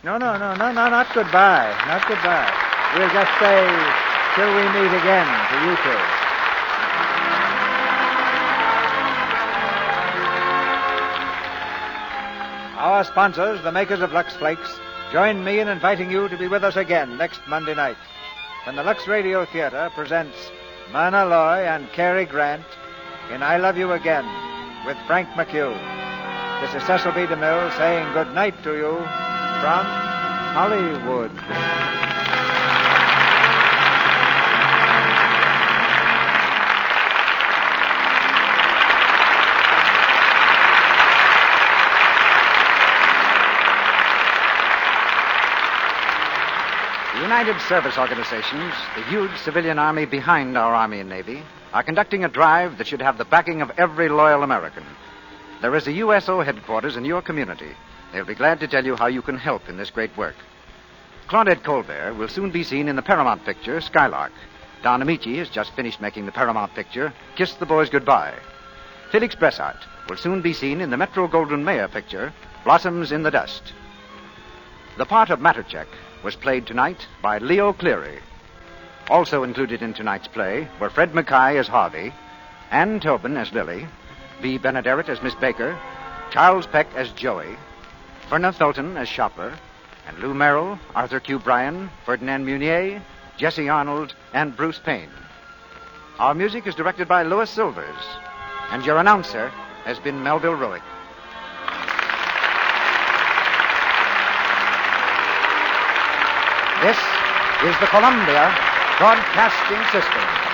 No, not goodbye. Not goodbye. We'll just say, till we meet again, to you two. Our sponsors, the makers of Lux Flakes, join me in inviting you to be with us again next Monday night when the Lux Radio Theater presents Myrna Loy and Cary Grant in I Love You Again with Frank McHugh. This is Cecil B. DeMille saying good night to you from Hollywood. The United Service Organizations, the huge civilian army behind our Army and Navy, are conducting a drive that should have the backing of every loyal American. There is a USO headquarters in your community. They'll be glad to tell you how you can help in this great work. Claudette Colbert will soon be seen in the Paramount picture, Skylark. Don Amici has just finished making the Paramount picture, Kiss the Boys Goodbye. Felix Bressart will soon be seen in the Metro-Goldwyn-Mayer picture, Blossoms in the Dust. The part of Matichek was played tonight by Leo Cleary. Also included in tonight's play were Fred Mackay as Harvey, Ann Tobin as Lily, V. Benaderet as Miss Baker, Charles Peck as Joey, Verna Thulton as Shopper, and Lou Merrill, Arthur Q. Bryan, Ferdinand Munier, Jesse Arnold, and Bruce Payne. Our music is directed by Louis Silvers, and your announcer has been Melville Roick. This is the Columbia Broadcasting System.